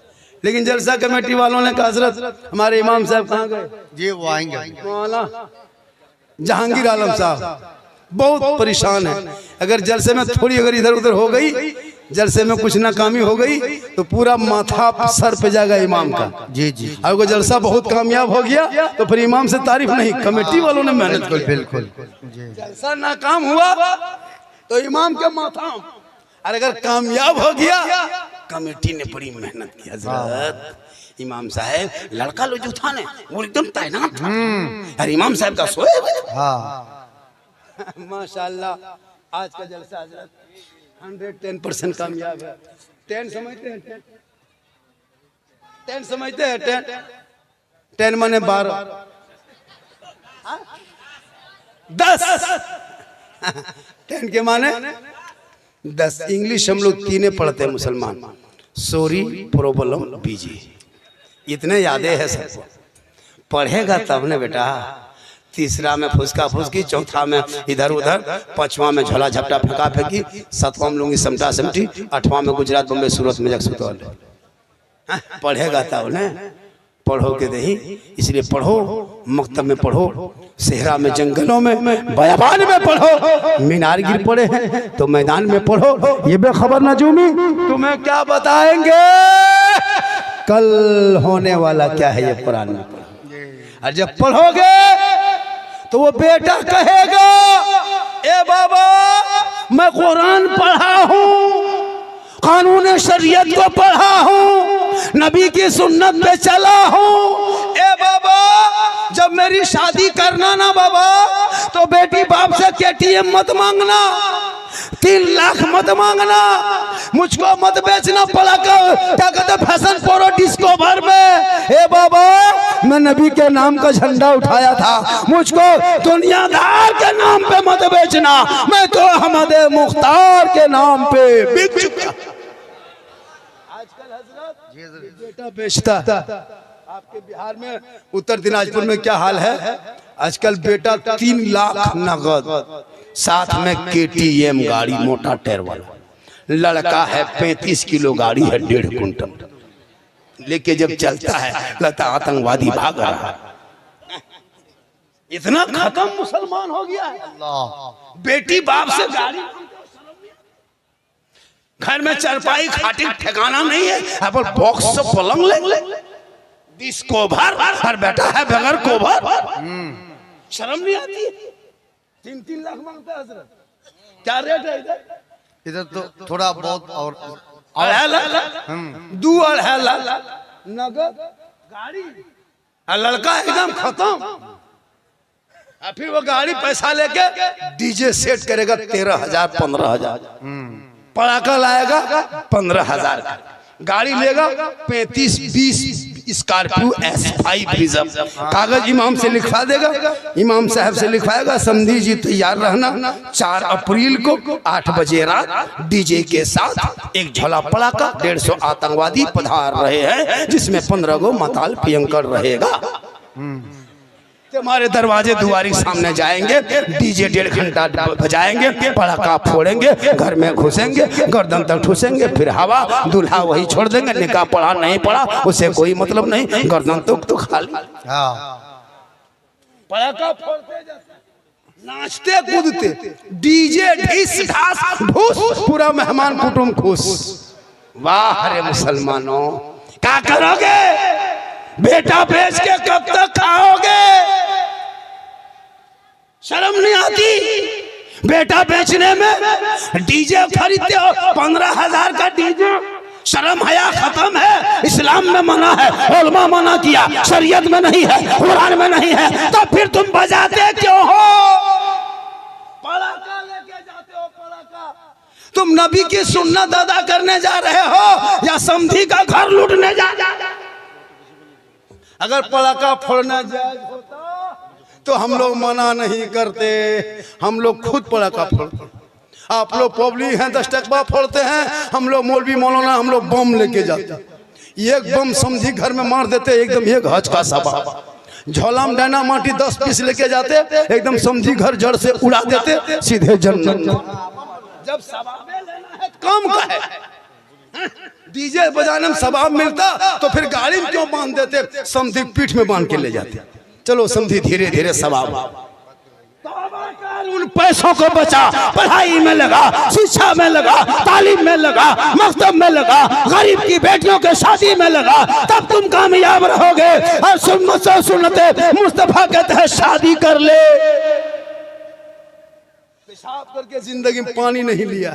लेकिन जलसा कमेटी वालों ने कहा हजरत हमारे इमाम साहब कहाँ गए? जी वो आएंगे। मौलाना जहांगीर आलम साहब बहुत परेशान है। अगर जलसे में थोड़ी अगर इधर उधर हो गई, जलसे में कुछ नाकामी हो गई तो पूरा माथा सर पे जाएगा इमाम का। जी जी। अगर जलसा बहुत कामयाब हो गया तो फिर इमाम से तारीफ नहीं, कमेटी वालों ने मेहनत की। बिल्कुल। जलसा नाकाम हुआ तो इमाम के माथा, और अगर कामयाब हो गया कमेटी ने बड़ी मेहनत की। हजरत इमाम साहब लड़का लो जो था ने वो एकदम तैनात था, और इमाम साहब का सोए। माशाल्लाह आज का जलसा हजरत 110% कामयाब है। 10 समझते हैं? 10 समझते हैं? 10 माने 12, 10 10 के माने 10। इंग्लिश हम लोग 3 पढ़ते हैं मुसलमान, सॉरी, प्रॉब्लम, बीजी, इतने यादें हैं सबको। पढ़ेगा तब ने बेटा। तीसरा में फुसका फुसकी, चौथा में इधर उधर, 5वां में झोला झपटा फेंका फेंकी, 7वां में लूंगी समटा समटी, 8वां में गुजरात बम्बई सूरत में जगसुतौल। पढ़ेगा तब ने। पढ़ोगे नहीं, इसलिए पढ़ो, मकतब में पढ़ो, सेहरा में, जंगलों में, बयाबान में पढ़ो। मीनार गिर पड़े हैं तो मैदान में पढ़ो। ये बेखबर नजूमी तुम्हें क्या बताएंगे कल होने वाला क्या है, ये कुरान में पढ़ो। और जब पढ़ोगे तो वो बेटा कहेगा ए बाबा मैं कुरान पढ़ा हूँ, कानून शरीयत को पढ़ा हूँ, नबी की सुन्नत पे चला हूँ। ए बाबा जब मेरी शादी करना ना बाबा तो बेटी बाप से KTM मत मांगना, 3 लाख मत मांगना, मुझको मत बेचना पड़ा कर क्या कहते फैशन प्रो डिस्कवर में। ए बाबा मैं नबी के नाम का झंडा उठाया था, मुझको दुनियादार के नाम पे मत बेचना, मैं तो अहमद मुख्तार के नाम पे बिक चुका। आजकल हजरत बेटा बेचता, आपके बिहार में उत्तर दिनाजपुर में क्या हाल है, आजकल बेटा 3 लाख नगद, साथ में KTM गाड़ी मोटा टायर वाला, लड़का है 35 किलो गाड़ी है 1.5 कुंटल लेके जब चलता है लगता आतंकवादी भाग रहा है। इतना खत्म मुसलमान हो गया है। बेटी बाप से गाड़ी, घर में चरपाई खाटी ठिकाना नहीं है, अब बॉक्स से पलंग ले डिस्कोवर, हर बेटा है बगैर कोवर। शर्म नहीं आती? 3 लाख मांगता है हजरत, क्या रेट है इधर? इधर तो थोड़ा बहुत और 2.5 लाख नगद गाड़ी, लड़का एकदम खत्म। फिर वो गाड़ी पैसा लेके डीजे सेट करेगा 13,000 15,000, पटाखा लाएगा 15,000 का, गाड़ी लेगा 35-20 स्कॉर्पियो S5 रिजर्व, कागज इमाम से लिखवा देगा, इमाम साहब से लिखवाएगा समधी जी तैयार रहना 4 अप्रैल को 8 बजे रात डीजे के साथ एक झोला पड़ाका 150 आतंकवादी पधार रहे हैं, जिसमें 15 गो मताल पियंकर रहेगा। हमारे दरवाजे दुआरी सामने जाएंगे, डीजे 1.5 घंटा बजाएंगे, पटाखा फोड़ेंगे, घर में घुसेंगे, गर्दन तक ठूसेंगे, फिर हवा, दूल्हा वही छोड़ देंगे, निकाह पढ़ा नहीं पढ़ा उसे कोई मतलब नहीं, गर्दन तो खाली। पटाखा फोड़ते नाचते कूदते, डीजे ढिस ढास ढूस, पूरा मेहमान कुटुंब खुश। वाह रे मुसलमानों, क्या करोगे? बेटा बेच के कब तक खाओगे? शर्म नहीं आती? बेटा बेचने में डीजे खरीदते हो 15,000 का डीजे, शर्म हया खत्म है। इस्लाम में मना है, उलमा मना किया, शरीयत में नहीं है, कुरान में नहीं है, तो फिर तुम बजाते क्यों हो? पटाखा लेके जाते हो, पटाखा। तुम नबी की सुन्नत अदा करने जा रहे हो या समधी का घर लूटने जा रहे हो? अगर पटाखा फोड़ना जायज होता तो हम लोग मना नहीं करते, हम लोग खुद पटाखा फोड़ते। आप लोग पब्लिक हैं 10 टकवा फोड़ते हैं, हम लोग मौलवी मौलाना हम लोग बम लेके जाते, एक बम समझी घर में मार देते, एकदम एक हज का सभा। झोला में डायना माटी 10 पीस लेके जाते, एकदम समझी घर जड़ से उड़ा देते, सीधे जन्नत। जब सवाब लेना है कम का है, डीजे बजाने में सवाब मिलता तो फिर गाड़ी में क्यों बांध देते, समधी पीठ में बांध के ले जाते। चलो समधी धीरे धीरे सवाब, उन पैसों को बचा, पढ़ाई में लगा, शिक्षा में लगा, तालीम में लगा, मकतब में लगा, गरीब की बेटियों के शादी में लगा, तब तुम कामयाब रहोगे। और सुन्नते मुस्तफा के तहत शादी कर ले। पेशाब करके जिंदगी में पानी नहीं लिया।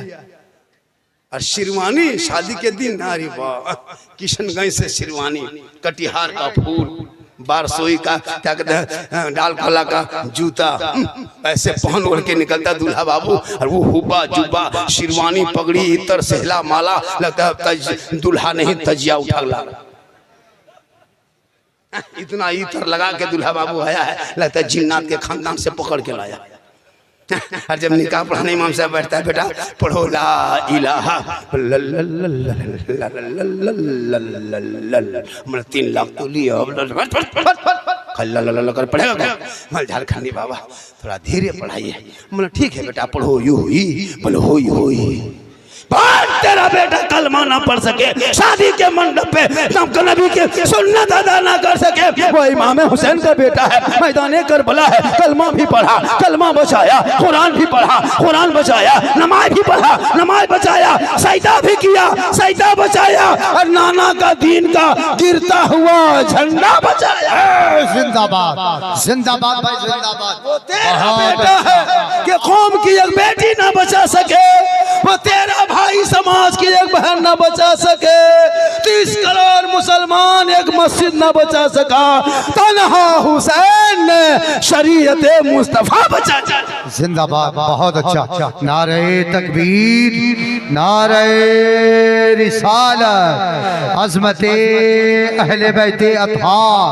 और शेरवानी शादी के दिन, नारी वाह, किशनगंज से शेरवानी, कटिहार का फूल, बारसोई का क्या कहते हैं, डाल खोला का जूता, ऐसे पहन ओढ़ के निकलता दूल्हा बाबू। और वो हुब्बा जुब्बा, शेरवानी, पगड़ी, इतर, सहला, माला, लगता है दूल्हा नहीं तजिया उठा ला, इतना इतर लगा के दूल्हा बाबू आया है, लगता है जिन्नात के खानदान से पकड़ के लाया। और जब निकाह पढ़ाने इमाम साहब बैठता है, बेटा पढ़ो ला इलाहा, मतलब 3 लाख तो लिया, कर पढ़ेगा मैं झारखंडी बाबा थोड़ा धीरे पढ़ाइए। मतलब ठीक है बेटा पढ़ो, यू ही बोलो हो ही तेरा बेटा कलमा ना पढ़ सके, शादी के मंडप पे नबी के सुन्नत अदा ना कर सके, वो इमाम हुसैन का बेटा है, मैदान करबला है, कलमा भी पढ़ा, कलमा बचाया, कुरान भी पढ़ा, कुरान बचाया, नमाज भी पढ़ा, नमाज बचाया, सजदा भी किया, सजदा बचाया, और नाना का दीन का गिरता हुआ झंडा बचाया। जिंदाबाद जिंदाबाद भाई जिंदाबाद। वो तेरा बेटा है कि कौम की एक बेटी ना बचा सके, वो तेरा भाई समाज की एक बहन ना बचा सके, 30 करोड़ मुसलमान एक मस्जिद ना बचा सका, तन्हा हुसैन ने शरीयत मुस्तफा बचा। जिंदाबाद, बहुत अच्छा। नारे तकबीर, नारे रिसालत, अज़मते अहले बैते अतहार,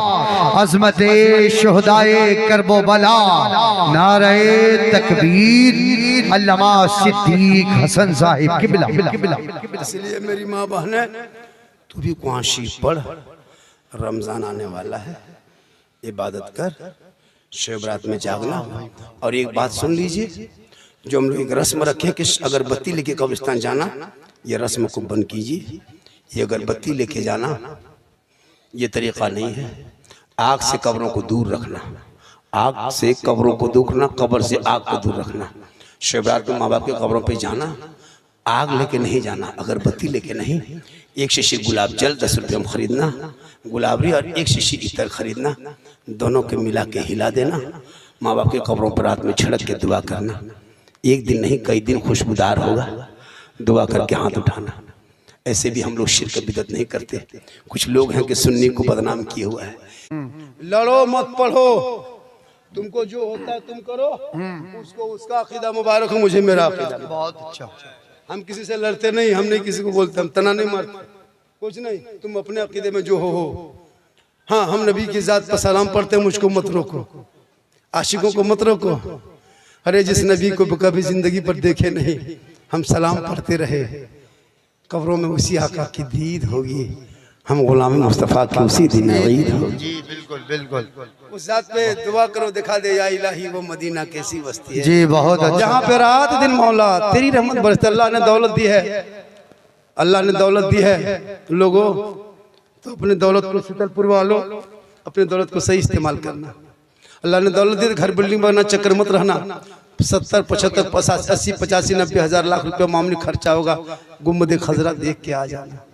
अज़मते शुहदाए करबला, नारे तकबीर, अल्लामा सिद्दीक हसन साहिब किबला। इसलिए मेरी माँ बहने, तू भी कुआशी पढ़, रमजान आने वाला है, इबादत कर, शब रात में जागना। और एक बात सुन लीजिए, जो हम लोग एक रस्म रखें कि अगरबत्ती लेके कब्रिस्तान जाना, ये रस्म को बंद कीजिए। ये अगरबत्ती लेके जाना ये तरीका नहीं है। आग से कब्रों को दूर रखना, आग से कब्रों को दूर रखना, कब्र से आग को दूर रखना। शब रात में माँ बाप के कब्रों पे जाना, आग लेके नहीं जाना, अगरबत्ती लेके नहीं। एक शीशी गुलाब जल 10 रुपये में खरीदना, गुलाबरी, और एक शीशी इतर खरीदना, दोनों के मिला के हिला देना। माँ बाप के कब्रों पर रात में छिड़क के दुआ करना। एक दिन नहीं कई दिन खुशबूदार होगा, दुआ करके हाथ उठाना। ऐसे भी हम लोग शिरक बिदअत नहीं करते। कुछ लोग हैं कि सुन्नी को बदनाम किए हुआ है। लड़ो मत पढ़ो, तुमको जो होता है तुम करो, उसको उसका अकीदा मुबारक हो, मुझे मेरा अकीदा। बहुत अच्छा। हम किसी से लड़ते नहीं, हम नहीं किसी को बोलते, हम तना नहीं मारते, कुछ नहीं। तुम अपने अकीदे में जो हो। हाँ, हम नबी की जात पर सलाम पढ़ते हैं, मुझको मत रोको, आशिकों को मत रोको। अरे जिस नबी को कभी जिंदगी पर देखे नहीं, हम सलाम पढ़ते रहे, कब्रों में उसी आका की दीद होगी, हम गुलामी मुस्तफ़ा की उसी दिन ईद होगी। जी बिल्कुल बिल्कुल। उस जात पे दुआ करो, दिखा दे या इलाही वो मदीना कैसी बस्ती है। जी बहुत अच्छा। जहाँ पे रात दिन मौला तेरी रहमत बरसती। अल्लाह ने दौलत दी है, अल्लाह ने दौलत दी है लोगों, तो अपनी दौलत को शीतलपुर वालों, अपनी दौलत को सही इस्तेमाल करना। अल्लाह ने दौलत दी, घर बिल्डिंग बनना, चक्कर मत रहना। 70, 75, 80, 85, 90 हज़ार लाख रुपया मामूली खर्चा होगा, गुम्बद खजरा देख के आ जाना।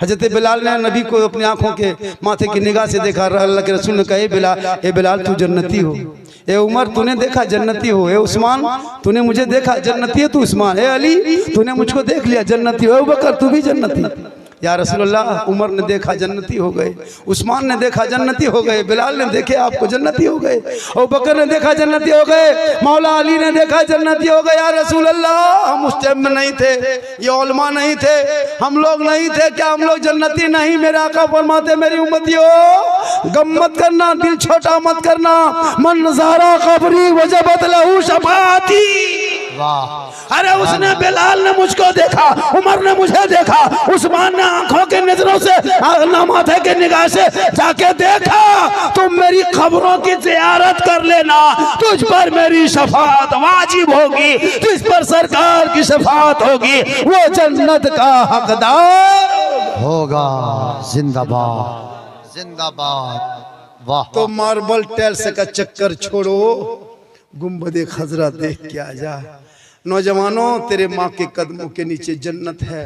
हजरत बिलाल ने नबी को अपनी आंखों के माथे की निगाह से देखा। अल्लाह के रसूल ने कहा, ए बिलाल तू जन्नती हो, ए उमर तूने देखा जन्नती हो, ए उस्मान तूने मुझे देखा जन्नती है तू उस्मान, ए अली तूने मुझको देख लिया जन्नती हो, ए बकर तू भी जन्नती। या रसूलुल्लाह, उमर ने देखा जन्नती हो गए, उस्मान ने देखा जन्नती हो गए, बिलाल ने देखे आपको जन्नती हो गए, और बकर ने देखा जन्नती हो गए, मौला अली ने देखा जन्नती हो गए। या रसूलुल्लाह, हम उस टाइम में नहीं थे, ये उलमा नहीं थे, हम लोग नहीं थे, क्या हम लोग जन्नती नहीं? मेरे आका फरमाते, मेरी उम्मतियों गम मत करना, दिल छोटा मत करना, मन नज़ारा कब्री वजबत लहू शफाअती। वाह। अरे उसने, बिलाल ने मुझको देखा, उमर ने मुझे देखा, उस्मान ने आंखों के नजरों से, माथे के निगाह से जाके देखा। तुम मेरी खबरों की ज़ियारत कर लेना, तुझ पर मेरी शफाअत वाजिब होगी, तुझ पर सरकार की शफाअत होगी, वो जन्नत का हकदार होगा। जिंदाबाद जिंदाबाद। वाह। तो मार्बल टाइल्स का चक्कर छोड़ो, गुम्बद खजरा देख के आ जा। नौजवानों, तेरे माँ के कदमों के नीचे जन्नत है।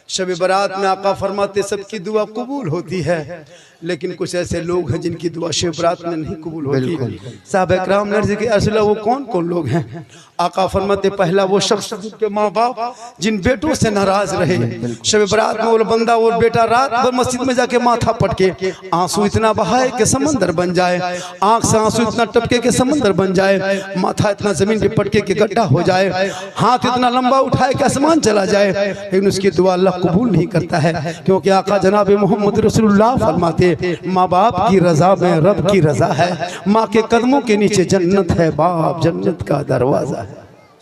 शब बारात में आका फरमाते सबकी दुआ कबूल होती है, लेकिन कुछ ऐसे लोग हैं जिनकी दुआ शब बारात में नहीं कबूल होती। साहब इकराम ने अर्ज़ की, रसूलल्लाह वो कौन कौन लोग हैं? आका फरमाते, पहला वो शख्स जिनके माँ बाप जिन बेटों से नाराज रहे। शब बारात में वो बंदा और बेटा रात भर मस्जिद में जाके माथा पटके, आंसू इतना बहाए कि समंदर बन जाए, आंख से आंसू इतना टपके के समंदर बन जाए, माथा इतना जमीन पे पटके के गड्ढा हो जाए, हाथ इतना लंबा उठाए कि आसमान चला जाए, लेकिन उसकी दुआ अल्लाह कबूल नहीं करता है, क्योंकि आका जनाब मोहम्मद रसूलुल्लाह फरमाते, माँ बाप की रजा में रब की रजा है, माँ के कदमों के नीचे जन्नत है, बाप जन्नत का दरवाजा है।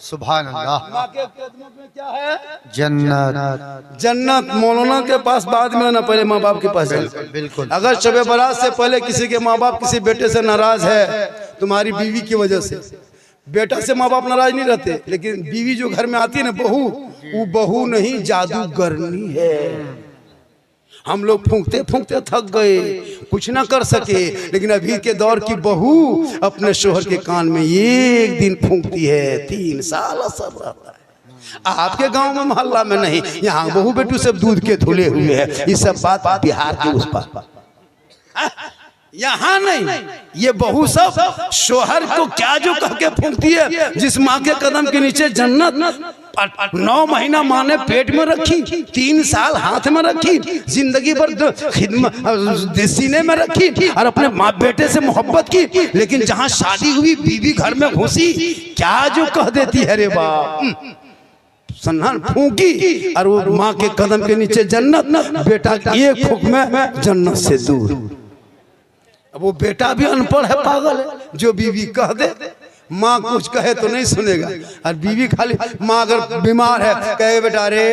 सुभान अल्लाह। माँ के कदमों में क्या है? जन्नत। जन्नत। मौलाना के पास बाद में ना, पहले माँ बाप के पास। बिल्कुल। अगर शब बारात से पहले किसी के माँ बाप किसी बेटे से नाराज है, तुम्हारी बीवी की वजह से, बेटा से माँ बाप नाराज नहीं रहते, लेकिन बीवी जो घर में आती है ना, बहू, वो बहू नहीं जादूगरनी है। हम लोग फूंकते फूंकते थक गए, कुछ ना कर सके, लेकिन अभी के दौर की बहू अपने शोहर के कान में एक दिन फूंकती है, 3 साल असर रहता है। आपके गांव में मोहल्ला में नहीं, यहाँ बहू बेटू सब दूध के धुले हुए हैं। ये सब बात बिहार के उस पार, यहाँ नहीं। ये बहू सब शोहर को क्या जो कह के फूंकती है। जिस माँ के कदम के नीचे जन्नत 9 महीना माँ ने पेट में रखी, 3 साल हाथ में रखी, जिंदगी भर खिदमत सीने में रखी और अपने माँ बेटे से मोहब्बत की, लेकिन जहाँ शादी हुई बीवी घर में घुसी, क्या जो कह देती है रे बाप। सन्नान फूंकी और वो माँ के कदम के नीचे जन्नत, बेटा एक फूंक में जन्नत से दूर। अब वो बेटा भी अनपढ़ है, पागल है, जो बीवी कह दे। माँ कुछ कहे तो नहीं सुनेगा, और बीवी खाली, माँ अगर बीमार है कहे बेटा रे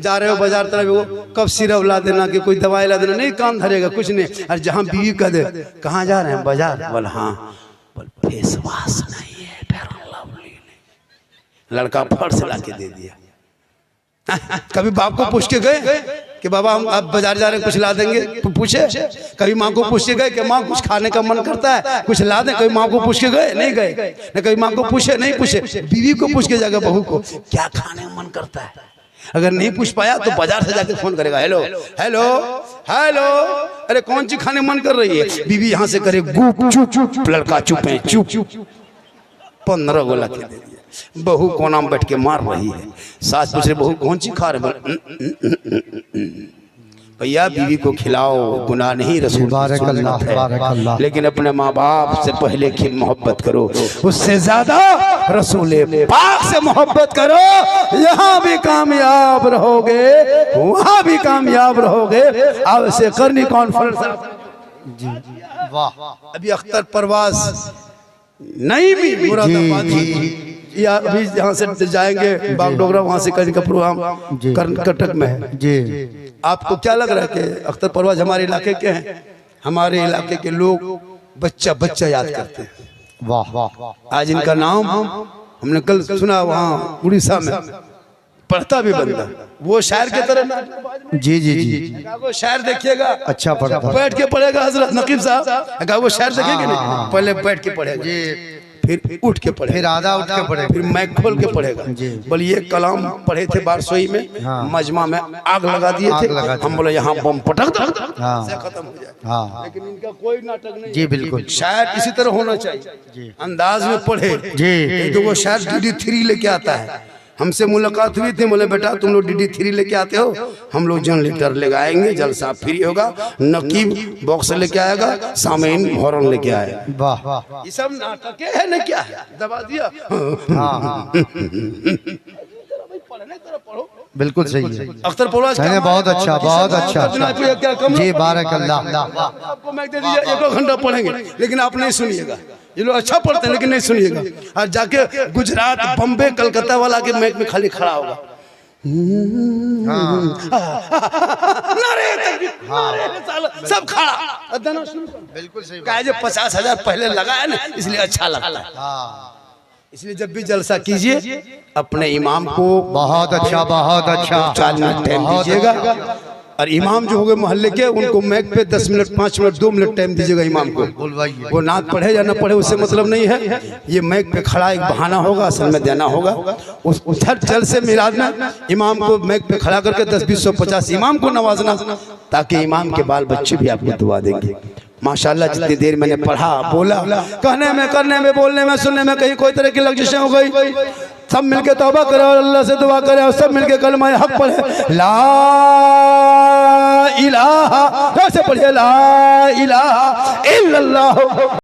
जा रहे हो बाजार तरफ, वो कब सिरप ला देना कि कोई दवाई ला देना, नहीं काम धरेगा कुछ नहीं। और जहाँ बीवी कह दे कहाँ जा रहे हैं बाजार, बोल हाँ, बोल फेस वॉश नहीं है, फेयर लवली नहीं, लड़का फट से ला के दे दिया। कभी बाप को पूछ के गए कि बाबा हम आप बाजार जा रहे हैं कुछ ला देंगे, तो पूछे। कभी माँ को पूछ के गए कि माँ कुछ खाने का मन करता है कुछ ला दें, कभी माँ को पूछ के गए, नहीं गए। न कभी माँ को पूछे, नहीं पूछे। बीवी को पूछ के जाएगा बहू को क्या खाने का मन करता है। अगर नहीं पूछ पाया तो बाजार से जाके फोन करेगा, हेलो हेलो हेलो, अरे कौन सी खाने मन कर रही है। बीवी यहाँ से करे गुप चुप चुप, लड़का चुप है चुप चुप, 15 गोला के दे दिया। बहू कोना में बैठ के मार रही है। सास पूछ रही बहू कौन सी खा रहे, भैया बीवी को खिलाओ, गुनाह नहीं, रसूल है, लेकिन अपने माँ बाप से पहले की मोहब्बत करो, उससे ज्यादा रसूल पाक से मोहब्बत करो। यहाँ भी कामयाब रहोगे, वहाँ भी कामयाब रहोगे। अब से करनी कॉन्फ्रेंस जी, वाह। अभी अख्तर परवाज नहीं भी मुरादाबाद या अभी यहाँ से जाएंगे बागडोगरा, वहाँ से करने का प्रोग्राम कर्नाटक में है जी। आपको क्या लग रहा है कि अख्तर परवाज हमारे इलाके के हैं? हमारे इलाके के लोग बच्चा बच्चा याद करते हैं। वाह वाह। आज इनका नाम हमने कल सुना, वहाँ उड़ीसा में पढ़ता भी बंदा, वो शायर की तरह जी जी जी, वो शायर देखिएगा अच्छा पढ़ता, बैठ के पढ़ेगा हजरत नकीब साहब, वो शायर देखेंगे नहीं, पहले बैठ के पढ़ेगा जी, फिर उठ के पढ़ेगा, फिर आधा उठ के पढ़ेगा, फिर मैक खोल के पढ़ेगा। बोले ये कलाम पढ़े थे बारसोई में, मजमा में आग लगा दिए थे, हम बोले यहाँ बम पटक दो से खत्म हो जाए। लेकिन इनका कोई नाटक नहीं जी, बिल्कुल। शायर इसी तरह होना चाहिए, अंदाज में पढ़े जी। तो वो शायर DD3 लेके आता है। हमसे मुलाकात हुई थी, बोले बेटा तुम लोग DD3 लेके आते हो, हम लोग जनरेटर लेके आएंगे, जलसा फ्री होगा, नकीब बॉक्स लेके आएगा, सामीन हॉर्न लेके आएगा। वाह, ये सब नाटक है ना, क्या है, दबा दिया। बिल्कुल सही है। अख्तर परवाज बहुत अच्छा, बहुत अच्छा जी, बारकल्लाह। आपको मैं दे दीजिए, 1 घंटा पढ़ेंगे, लेकिन आप नहीं सुनिएगा। ये लोग अच्छा पढ़ते हैं लेकिन नहीं सुनिएगा। और जाके गुजरात बम्बे कलकत्ता वाला के मैच में खाली खड़ा होगा, सब खड़ा, बिल्कुल सही। 50,000 पहले लगाया ना, इसलिए अच्छा लगता है। इसलिए जब भी जलसा कीजिए अपने इमाम को बहुत अच्छा 4 मिनट टाइम दीजिएगा। और इमाम जो होंगे मोहल्ले के, उनको मैक पे 10 मिनट 5 मिनट 2 मिनट टाइम दीजिएगा इमाम को। वो नात पढ़े या ना पढ़े उससे मतलब नहीं है, ये मैक पे खड़ा एक बहाना होगा, असल में देना होगा। उस जल से मिलाद में इमाम को मैक पे खड़ा करके 10, 20, 100, 50 इमाम को नवाजना, ताकि इमाम के बाल बच्चे भी आपको दुआ देंगे। माशाल्लाह जितनी देर मैंने पढ़ा, बोला, कहने में, करने में, बोलने में, सुनने में कहीं कोई तरह की लग्जिशें हो गई, सब मिलके तौबा करो और अल्लाह से दुआ करें, और सब मिलके कलमा हक पढ़े, ला इलाहा, कैसे पढ़िए, ला इलाहा इल्लल्लाह।